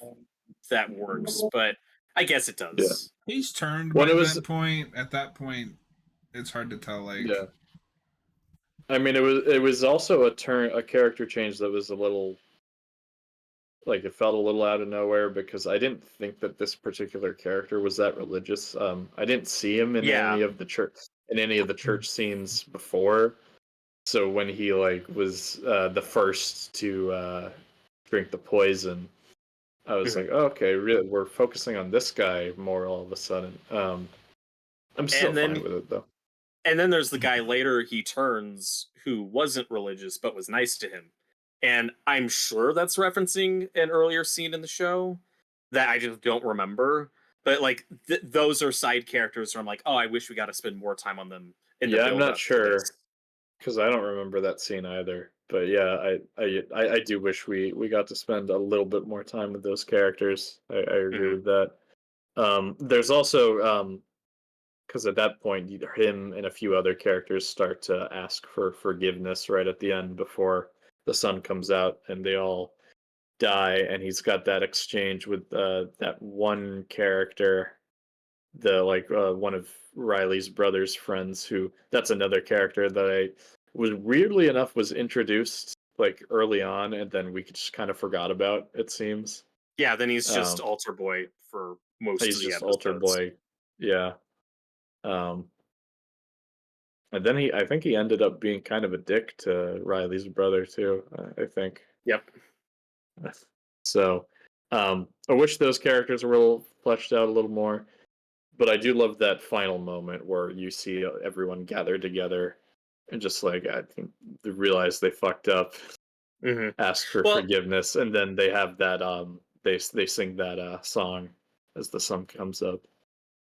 that works, but I guess it Yeah. does. He's turned When by it was, that point. At that point, it's hard to tell. yeah. Like, I mean, it was also a character change that was a little like it felt a little out of nowhere because I didn't think that this particular character was that religious. I didn't see him in Yeah. any of the church scenes before, So when he like was the first to drink the poison, I was like, oh, okay, really, we're focusing on this guy more all of a sudden. I'm still fine with it though. And then there's the guy later he turns who wasn't religious but was nice to him. And I'm sure that's referencing an earlier scene in the show that I just don't remember. But like those are side characters where I'm like, oh, I wish we got to spend more time on them in the build. I'm not sure because I don't remember that scene either. But yeah, I do wish we got to spend a little bit more time with those characters. I agree with that. There's also because at that point, him and a few other characters start to ask for forgiveness right at the end before the sun comes out, and they all die. And he's got that exchange with that one character, the one of Riley's brother's friends. Who that's another character that I was weirdly enough was introduced like early on, and then we just kind of forgot about. It seems. Yeah, then he's just altar boy for most of the episodes. He's just altar boy. Yeah. And then I think he ended up being kind of a dick to Riley's brother too. I think. Yep. So, I wish those characters were a little fleshed out a little more, but I do love that final moment where you see everyone gathered together and just like I think they realize they fucked up, ask for forgiveness, and then they have that they sing that song as the sun comes up.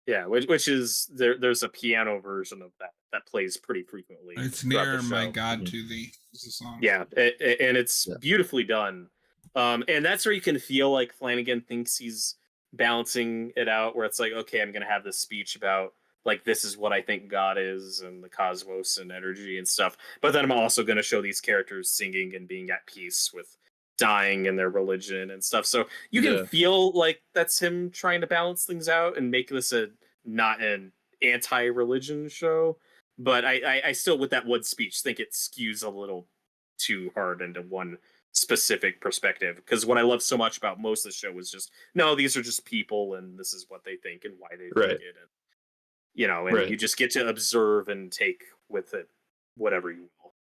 Yeah, which is there's a piano version of that plays pretty frequently. It's Near My God to Thee is the song. Yeah, and it's beautifully done. And that's where you can feel like Flanagan thinks he's balancing it out, where it's like, okay, I'm going to have this speech about like this is what I think God is and the cosmos and energy and stuff. But then I'm also going to show these characters singing and being at peace with dying and their religion and stuff. So you can feel like that's him trying to balance things out and make this not an anti-religion show. But I still, with that one speech, think it skews a little too hard into one specific perspective. Because what I love so much about most of the show was just, no, these are just people and this is what they think and why they think it. And, and you just get to observe and take with it whatever you will.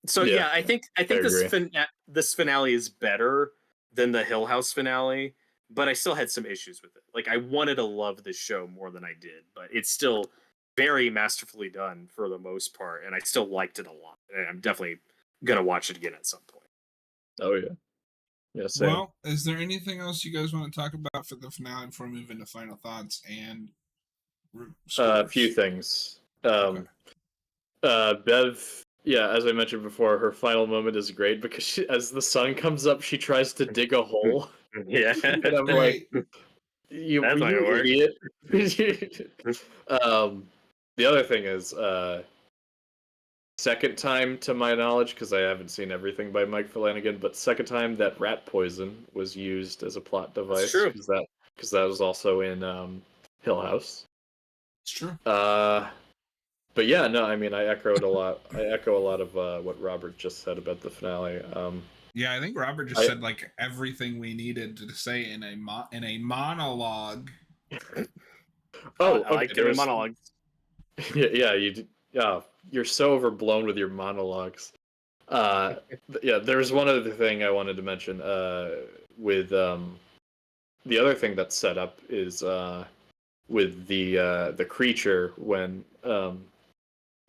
So I think this finale is better than the Hill House finale, but I still had some issues with it. Like I wanted to love this show more than I did, but it's still very masterfully done for the most part, and I still liked it a lot. And I'm definitely gonna watch it again at some point. Oh yeah. Same. Well, is there anything else you guys want to talk about for the finale before we move into final thoughts and a few things? Bev. Yeah, as I mentioned before, her final moment is great because as the sun comes up, she tries to dig a hole. Yeah, and I'm like, you idiot. The other thing is, second time to my knowledge, because I haven't seen everything by Mike Flanagan, but second time that rat poison was used as a plot device. That's true. Because that was also in Hill House. It's true. But yeah, no, I mean, I echo a lot of what Robert just said about the finale. Yeah, I think Robert just said like everything we needed to say in a monologue. I like doing monologues. You're so overblown with your monologues. There's one other thing I wanted to mention. With the other thing that's set up is with the creature when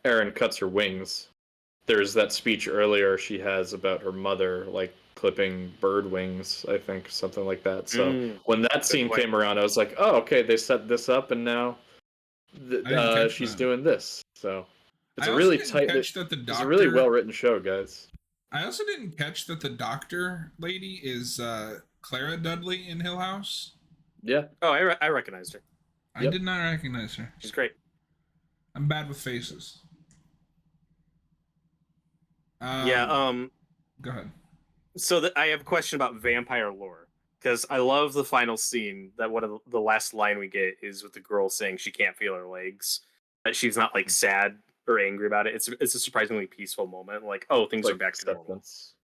Erin cuts her wings. There's that speech earlier she has about her mother, like clipping bird wings, I think, something like that. So when that scene came around, I was like, oh, okay, they set this up, and now she's doing this. So it's a really tight. It's a really well written show, guys. I also didn't catch that the doctor lady is Clara Dudley in Hill House. Yeah. Oh, I recognized her. I did not recognize her. She's great. I'm bad with faces. Go ahead. So I have a question about vampire lore, because I love the final scene. That one of the last line we get is with the girl saying she can't feel her legs, that she's not like sad or angry about it. It's a surprisingly peaceful moment. Like, oh, things are back to normal.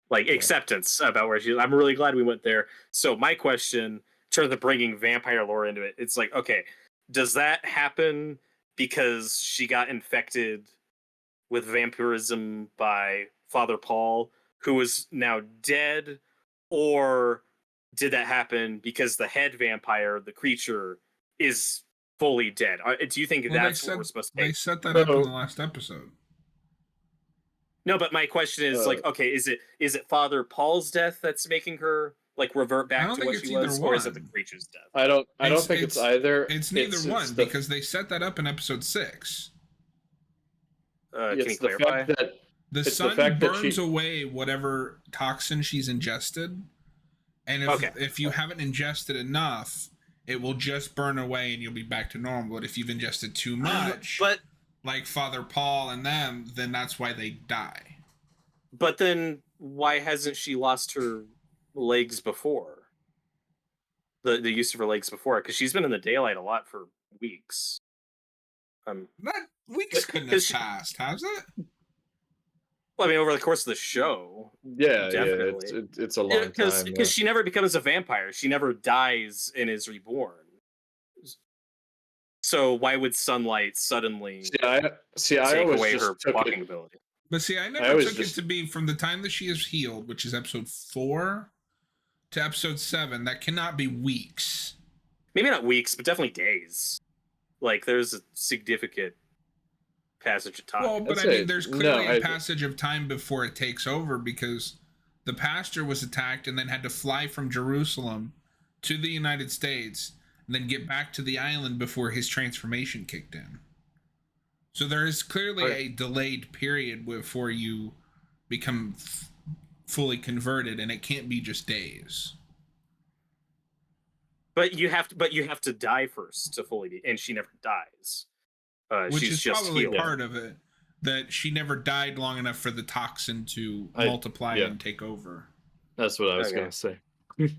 Like acceptance about where she's. I'm really glad we went there. So my question, in terms of bringing vampire lore into it, it's like, okay, does that happen because she got infected with vampirism by Father Paul, who is now dead, or did that happen because the head vampire, the creature, is fully dead? Do you think Well, that's what we're supposed to they take? set that up in the last episode. No, but my question is like, okay, is it Father Paul's death that's making her like revert I back don't to think what it's she either was, or is it the one. creature's death? I don't think it's either. It's neither one the, because they set that up in episode 6. Can you the clarify? fact that The it's sun the fact that burns she, away whatever toxin she's ingested, and if you haven't ingested enough, it will just burn away and you'll be back to normal. But if you've ingested too much, like Father Paul and them, then that's why they die. But then why hasn't she lost her legs before? The use of her legs before, because she's been in the daylight a lot for weeks. That weeks couldn't have passed, has it? Well, I mean, over the course of the show, definitely. Yeah, it's a long time. Because she never becomes a vampire. She never dies and is reborn. So why would sunlight suddenly take away her walking ability? But see, I never took it to be from the time that she is healed, which is episode 4, to episode 7. That cannot be weeks. Maybe not weeks, but definitely days. Like, there's a significant passage of time. Well, but I mean, there's clearly a passage of time before it takes over, because the pastor was attacked and then had to fly from Jerusalem to the United States and then get back to the island before his transformation kicked in. So there is clearly a delayed period before you become fully converted, and it can't be just days. But you have to die first to fully be, and she never dies. Which she's is just probably healed. part of it, that she never died long enough for the toxin to multiply and take over. That's what I was going to say.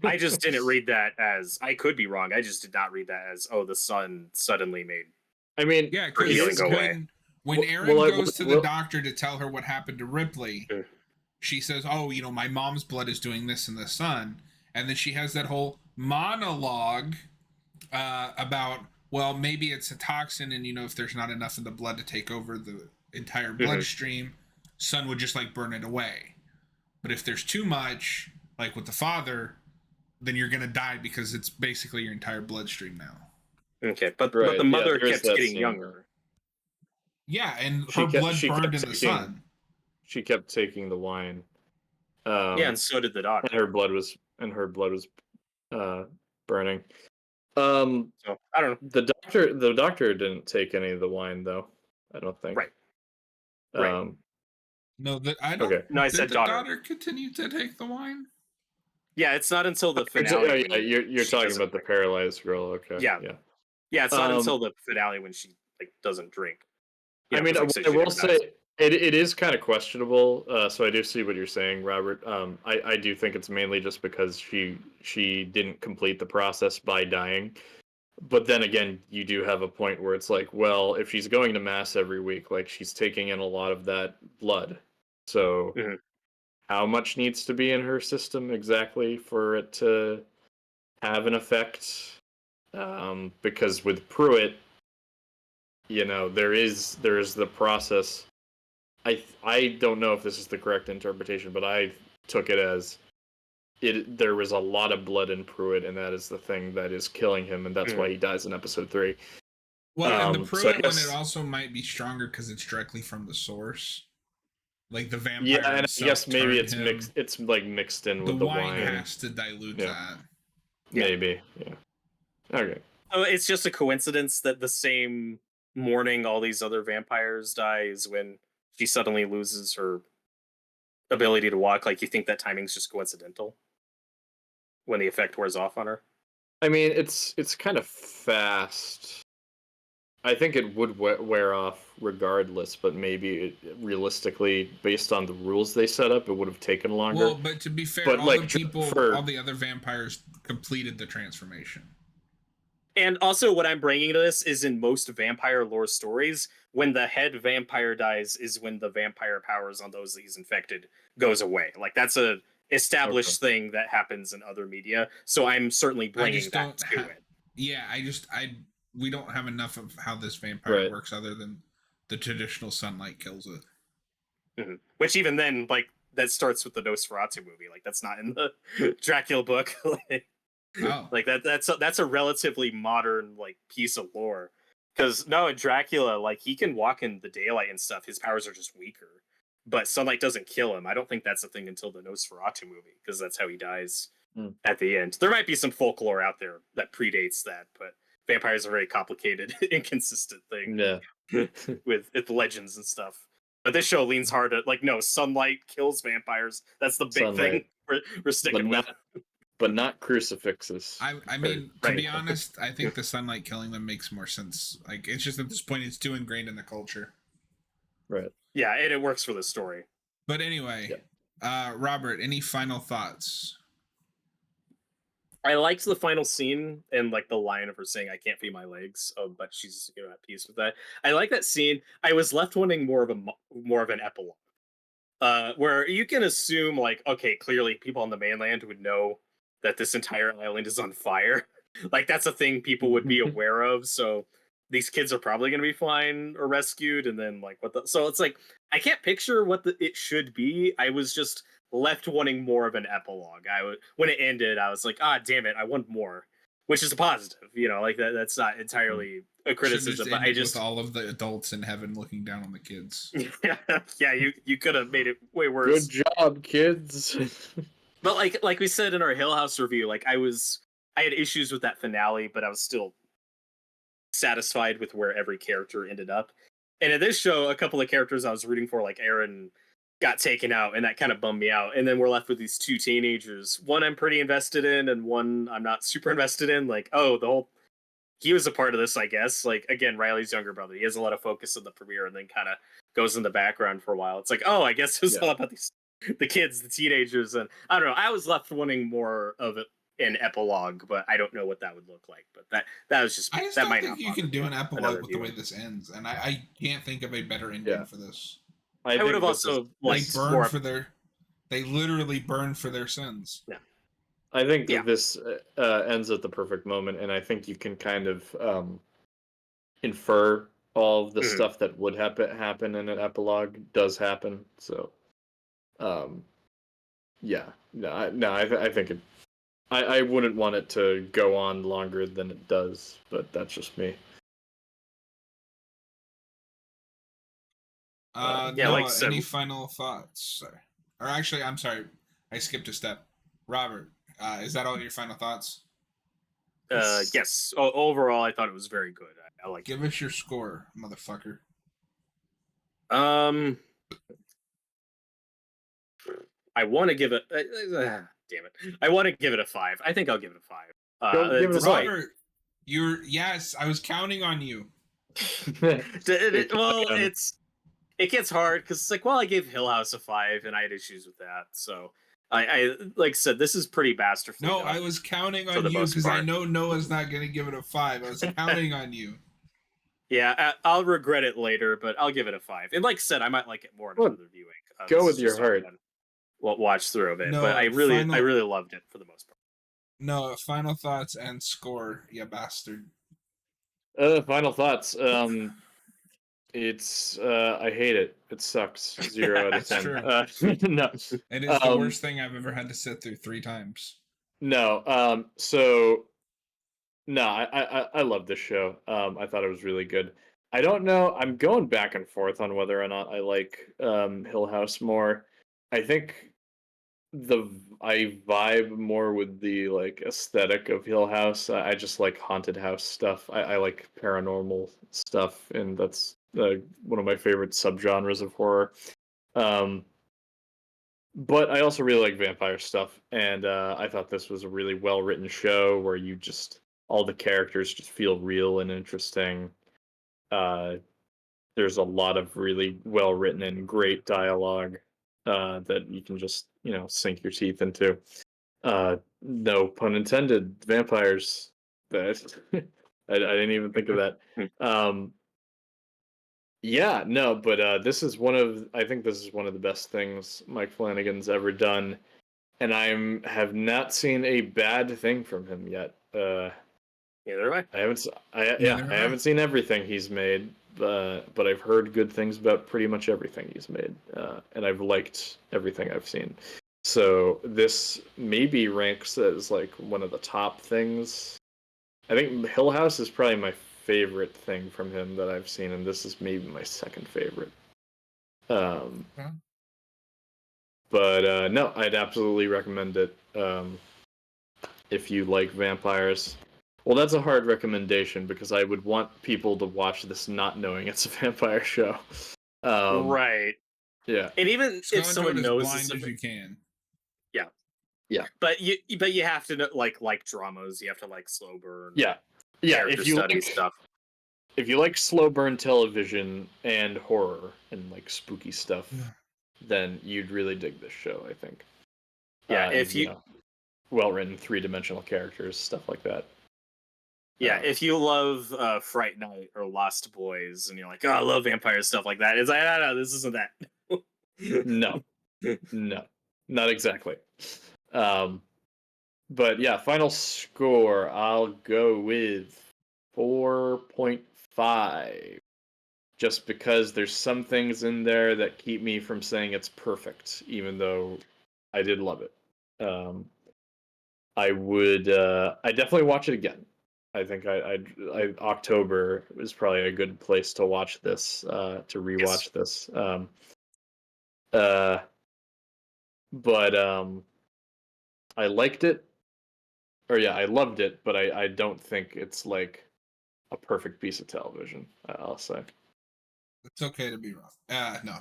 I just didn't read that as, I could be wrong, I just did not read that as, the sun suddenly made. I mean, yeah, because when Erin goes to the doctor to tell her what happened to Ripley, she says, my mom's blood is doing this in the sun. And then she has that whole monologue about, well, maybe it's a toxin, and if there's not enough in the blood to take over the entire bloodstream, sun would just like burn it away. But if there's too much, like with the father, then you're gonna die because it's basically your entire bloodstream now. Okay, but the mother kept getting younger. Yeah, and her blood burned in the sun. She kept taking the wine. And so did the daughter. And her blood was burning. So I don't know. The doctor didn't take any of the wine, though. I don't think. Right. No, I don't. Okay. No, I said daughter. The daughter continued to take the wine. Yeah, it's not until the finale. You're talking about the paralyzed girl. Okay. Yeah. It's not until the finale when she doesn't drink. I mean, I will say it is kind of questionable. So I do see what you're saying, Robert. I do think it's mainly just because she didn't complete the process by dying. But then again, you do have a point where it's like, well, if she's going to mass every week, like she's taking in a lot of that blood. So how much needs to be in her system exactly for it to have an effect? Because with Pruitt, there is the process. I don't know if this is the correct interpretation, but I took it as there was a lot of blood in Pruitt, and that is the thing that is killing him, and that's why he dies in episode 3. Well, and the Pruitt one, it also might be stronger because it's directly from the source. Like the vampire. Yeah, and I guess maybe it's mixed. It's like mixed in with the wine. The wine has to dilute that. Maybe. Yeah. Okay. Oh, it's just a coincidence that the same morning all these other vampires die is when she suddenly loses her ability to walk. Like, you think that timing's just coincidental when the effect wears off on her? I mean, it's kind of fast. I think it would wear off regardless, but maybe realistically, based on the rules they set up, it would have taken longer. Well, but to be fair, all the other vampires completed the transformation. And also, what I'm bringing to this is, in most vampire lore stories, when the head vampire dies is when the vampire powers on those that he's infected goes away. Like, that's a established thing that happens in other media. So I'm certainly bringing that to it. Yeah, we don't have enough of how this vampire works other than the traditional sunlight kills it. Which even then, like, that starts with the Nosferatu movie. Like, that's not in the Dracula book. Like that's a relatively modern like piece of lore. Because no, in Dracula, like he can walk in the daylight and stuff. His powers are just weaker, but sunlight doesn't kill him. I don't think that's a thing until the Nosferatu movie, because that's how he dies at the end. There might be some folklore out there that predates that, but vampires are a very complicated, inconsistent thing. Yeah. with legends and stuff. But this show leans hard at like, no, sunlight kills vampires. That's the big thing we're sticking with. But not crucifixes. I mean, to be honest, I think the sunlight killing them makes more sense. Like, it's just at this point, it's too ingrained in the culture. Right. Yeah, and it works for the story. But anyway, Robert, any final thoughts? I liked the final scene and like the line of her saying, "I can't feel my legs," but she's at peace with that. I like that scene. I was left wanting more of an epilogue, where you can assume like, okay, clearly people on the mainland would know that this entire island is on fire. Like that's a thing people would be aware of. So these kids are probably going to be fine or rescued. And then like so it's like, I can't picture what it should be. I was just left wanting more of an epilogue. When it ended, I was like, damn it, I want more, which is a positive, like that's not entirely a criticism, but I just with all of the adults in heaven looking down on the kids. Yeah, you could have made it way worse. Good job, kids. But like we said in our Hill House review, like I had issues with that finale, but I was still satisfied with where every character ended up. And in this show, a couple of characters I was rooting for, like Aaron, got taken out, and that kind of bummed me out. And then we're left with these two teenagers. One I'm pretty invested in, and one I'm not super invested in. Like, he was a part of this, I guess. Like, again, Riley's younger brother. He has a lot of focus in the premiere and then kind of goes in the background for a while. It's like, I guess it was all about the kids, the teenagers, and I don't know. I was left wanting more of an epilogue, but I don't know what that would look like. But that was just I just that don't might think not you can do an epilogue with the way viewing. this ends, and I can't think of a better ending for this. I would have also they literally burn for their sins. Yeah. I think that this ends at the perfect moment, and I think you can kind of infer all of the stuff that would happen in an epilogue does happen. So, I think it. I wouldn't want it to go on longer than it does, but that's just me. Noah, any final thoughts? Or actually, I'm sorry, I skipped a step. Robert, is that all your final thoughts? Yes. Overall, I thought it was very good. I like. Give us your score, motherfucker. I want to give it. Damn it! I want to give it a 5. I think I'll give it a 5. Give it a Robert, yes. I was counting on you. It gets hard because it's like, I gave Hill House a 5, and I had issues with that. So I like I said, this is pretty masterful. No, I was counting on you because I know Noah's not going to give it a 5. I was counting on you. Yeah, I'll regret it later, but I'll give it a 5. And like I said, I might like it more in another viewing. Go with your heart. Watch through of it, but I really loved it for the most part. No, final thoughts and score, you bastard. Final thoughts. It's I hate it. It sucks. 0 out of 10. No, it is the worst thing I've ever had to sit through 3 times. No, I love this show. I thought it was really good. I don't know. I'm going back and forth on whether or not I like Hill House more. I think I vibe more with the like aesthetic of Hill House. I just like haunted house stuff. I like paranormal stuff, and that's one of my favorite subgenres of horror. But I also really like vampire stuff, and I thought this was a really well written show where all the characters just feel real and interesting. There's a lot of really well written and great dialogue that you can just sink your teeth into. No pun intended. Vampires. That I didn't even think of that. But this is I think this is one of the best things Mike Flanagan's ever done, and have not seen a bad thing from him yet. Neither have I. I haven't seen everything he's made, but I've heard good things about pretty much everything he's made, and I've liked everything I've seen. So this maybe ranks as like one of the top things. I think Hill House is probably my favorite thing from him that I've seen, and this is maybe my second favorite. But no, I'd absolutely recommend it if you like vampires. Well, that's a hard recommendation because I would want people to watch this not knowing it's a vampire show. Right. Yeah. And even Just go if into someone it as knows blind this, as you can. yeah, Yeah. but you have to know, like dramas. You have to like slow burn. Yeah. Character If you study like stuff. if you like slow burn television and horror and like spooky stuff, then you'd really dig this show, I think. Yeah, And, if you know, well-written 3-dimensional characters, stuff like that. Yeah, if you love Fright Night or Lost Boys, and you're like, oh, I love vampire stuff like that, it's like, no, this isn't that. No, not exactly. But yeah, final score, I'll go with 4.5. Just because there's some things in there that keep me from saying it's perfect, even though I did love it. I definitely watch it again. I think October is probably a good place to watch this, to rewatch this. But I liked it, or yeah, I loved it, but I don't think it's like a perfect piece of television. I'll say. It's okay to be wrong. No.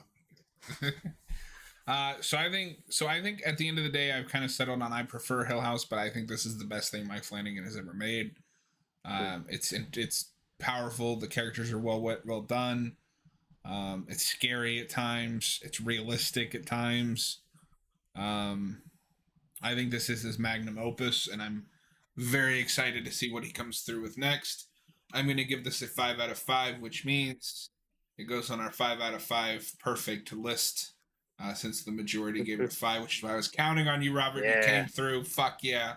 So I think at the end of the day, I've kind of settled on I prefer Hill House, but I think this is the best thing Mike Flanagan has ever made. It's powerful. The characters are well done. It's scary at times. It's realistic at times. I think this is his magnum opus, and I'm very excited to see what he comes through with next. I'm going to give this a 5 out of 5, which means it goes on our 5 out of 5 perfect list. Since the majority gave it a 5, which is why I was counting on you, Robert. Yeah. You came through. Fuck yeah.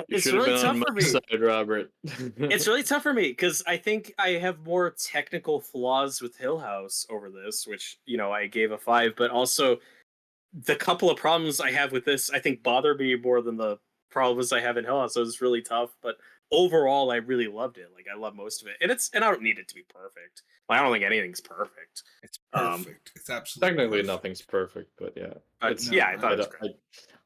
It's really tough for me. Side, Robert. It's really tough for me because I think I have more technical flaws with Hill House over this, which I gave a 5, but also the couple of problems I have with this, I think, bother me more than the problems I have in Hill House. So it's really tough, but overall, I really loved it. Like, I love most of it, and I don't need it to be perfect. I don't think anything's perfect. It's perfect. It's absolutely technically perfect. Nothing's perfect, but yeah. I thought it was great.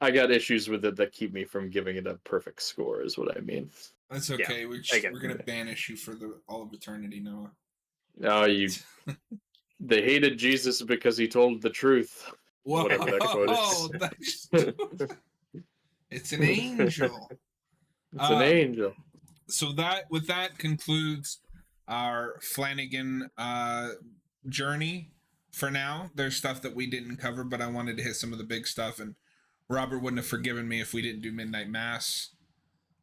I got issues with it that keep me from giving it a perfect score, is what I mean. That's okay. Yeah, we're gonna banish you for all of eternity, Noah. No, they hated Jesus because he told the truth. Whoa, whatever that quote is. It's an angel. It's an angel. So with that concludes our Flanagan journey for now. There's stuff that we didn't cover, but I wanted to hit some of the big stuff, and Robert wouldn't have forgiven me if we didn't do Midnight Mass.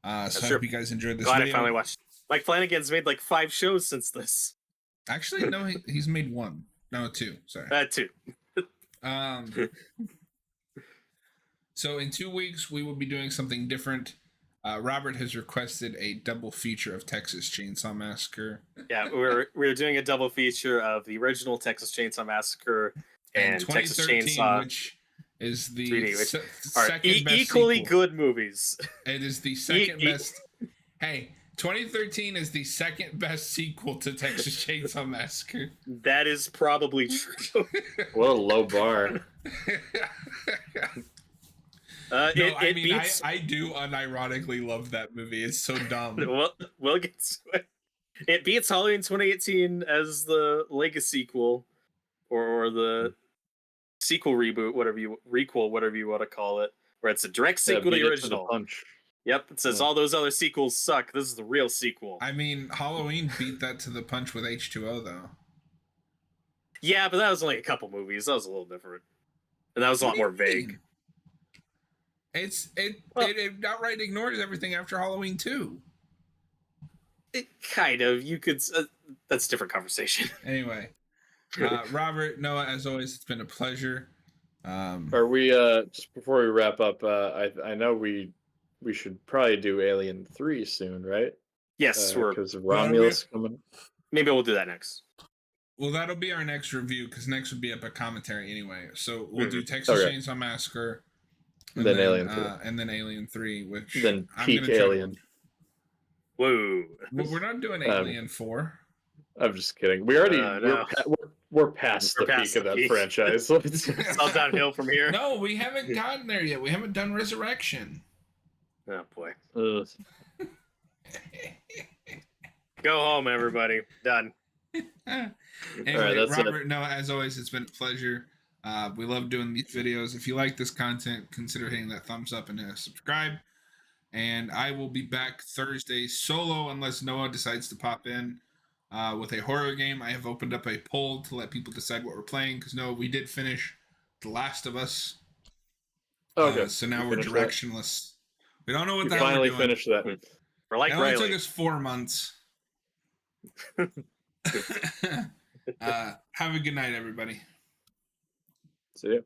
So I hope you guys enjoyed this video. I finally watched. Mike Flanagan's made like 5 shows since this. Actually, no, he's made 1. No, 2. Sorry. 2. So in 2 weeks, we will be doing something different. Robert has requested a double feature of Texas Chainsaw Massacre. Yeah, we're doing a double feature of the original Texas Chainsaw Massacre and Texas Chainsaw, which is the 3D, second best equally sequel. Good movies. It is the second best. Hey, 2013 is the second best sequel to Texas Chainsaw Massacre. That is probably true. What a low bar. I do unironically love that movie. It's so dumb. We'll get to it. It beats Halloween 2018 as the legacy sequel, or the sequel reboot, whatever you want to call it, where it's a direct sequel to the original. Yep, it says all those other sequels suck. This is the real sequel. I mean, Halloween beat that to the punch with H2O, though. Yeah, but that was only a couple movies. That was a little different, and that was a lot more vague. It outright ignores everything after Halloween 2. It kind of. You could. That's a different conversation. Anyway, Robert, Noah, as always, it's been a pleasure. Are we just before we wrap up? I know we should probably do Alien 3 soon, right? Yes, because Romulus coming. Maybe we'll do that next. Well, that'll be our next review because next would be Epic Commentary anyway. So we'll do Texas Okay. Chainsaw Massacre, and then Alien 3. and then Alien 3, which Then I'm peak gonna try. Alien. Whoa. Well, we're not doing Alien 4. I'm just kidding. We already No. we're past We're the past peak of the that peak. franchise. It's all downhill from here. No, we haven't gotten there yet. We haven't done Resurrection. Oh boy. Ugh. Go home, everybody. Done. Anyway, Alright, that's Robert, no, as always, it's been a pleasure. We love doing these videos. If you like this content, consider hitting that thumbs up and subscribe. And I will be back Thursday solo unless Noah decides to pop in with a horror game. I have opened up a poll to let people decide what we're playing because Noah, we did finish The Last of Us. Okay. So now we're directionless. We don't know what the hell finally we're doing. finished that. We're like It only Riley. took us 4 months. Have a good night, everybody. See ya.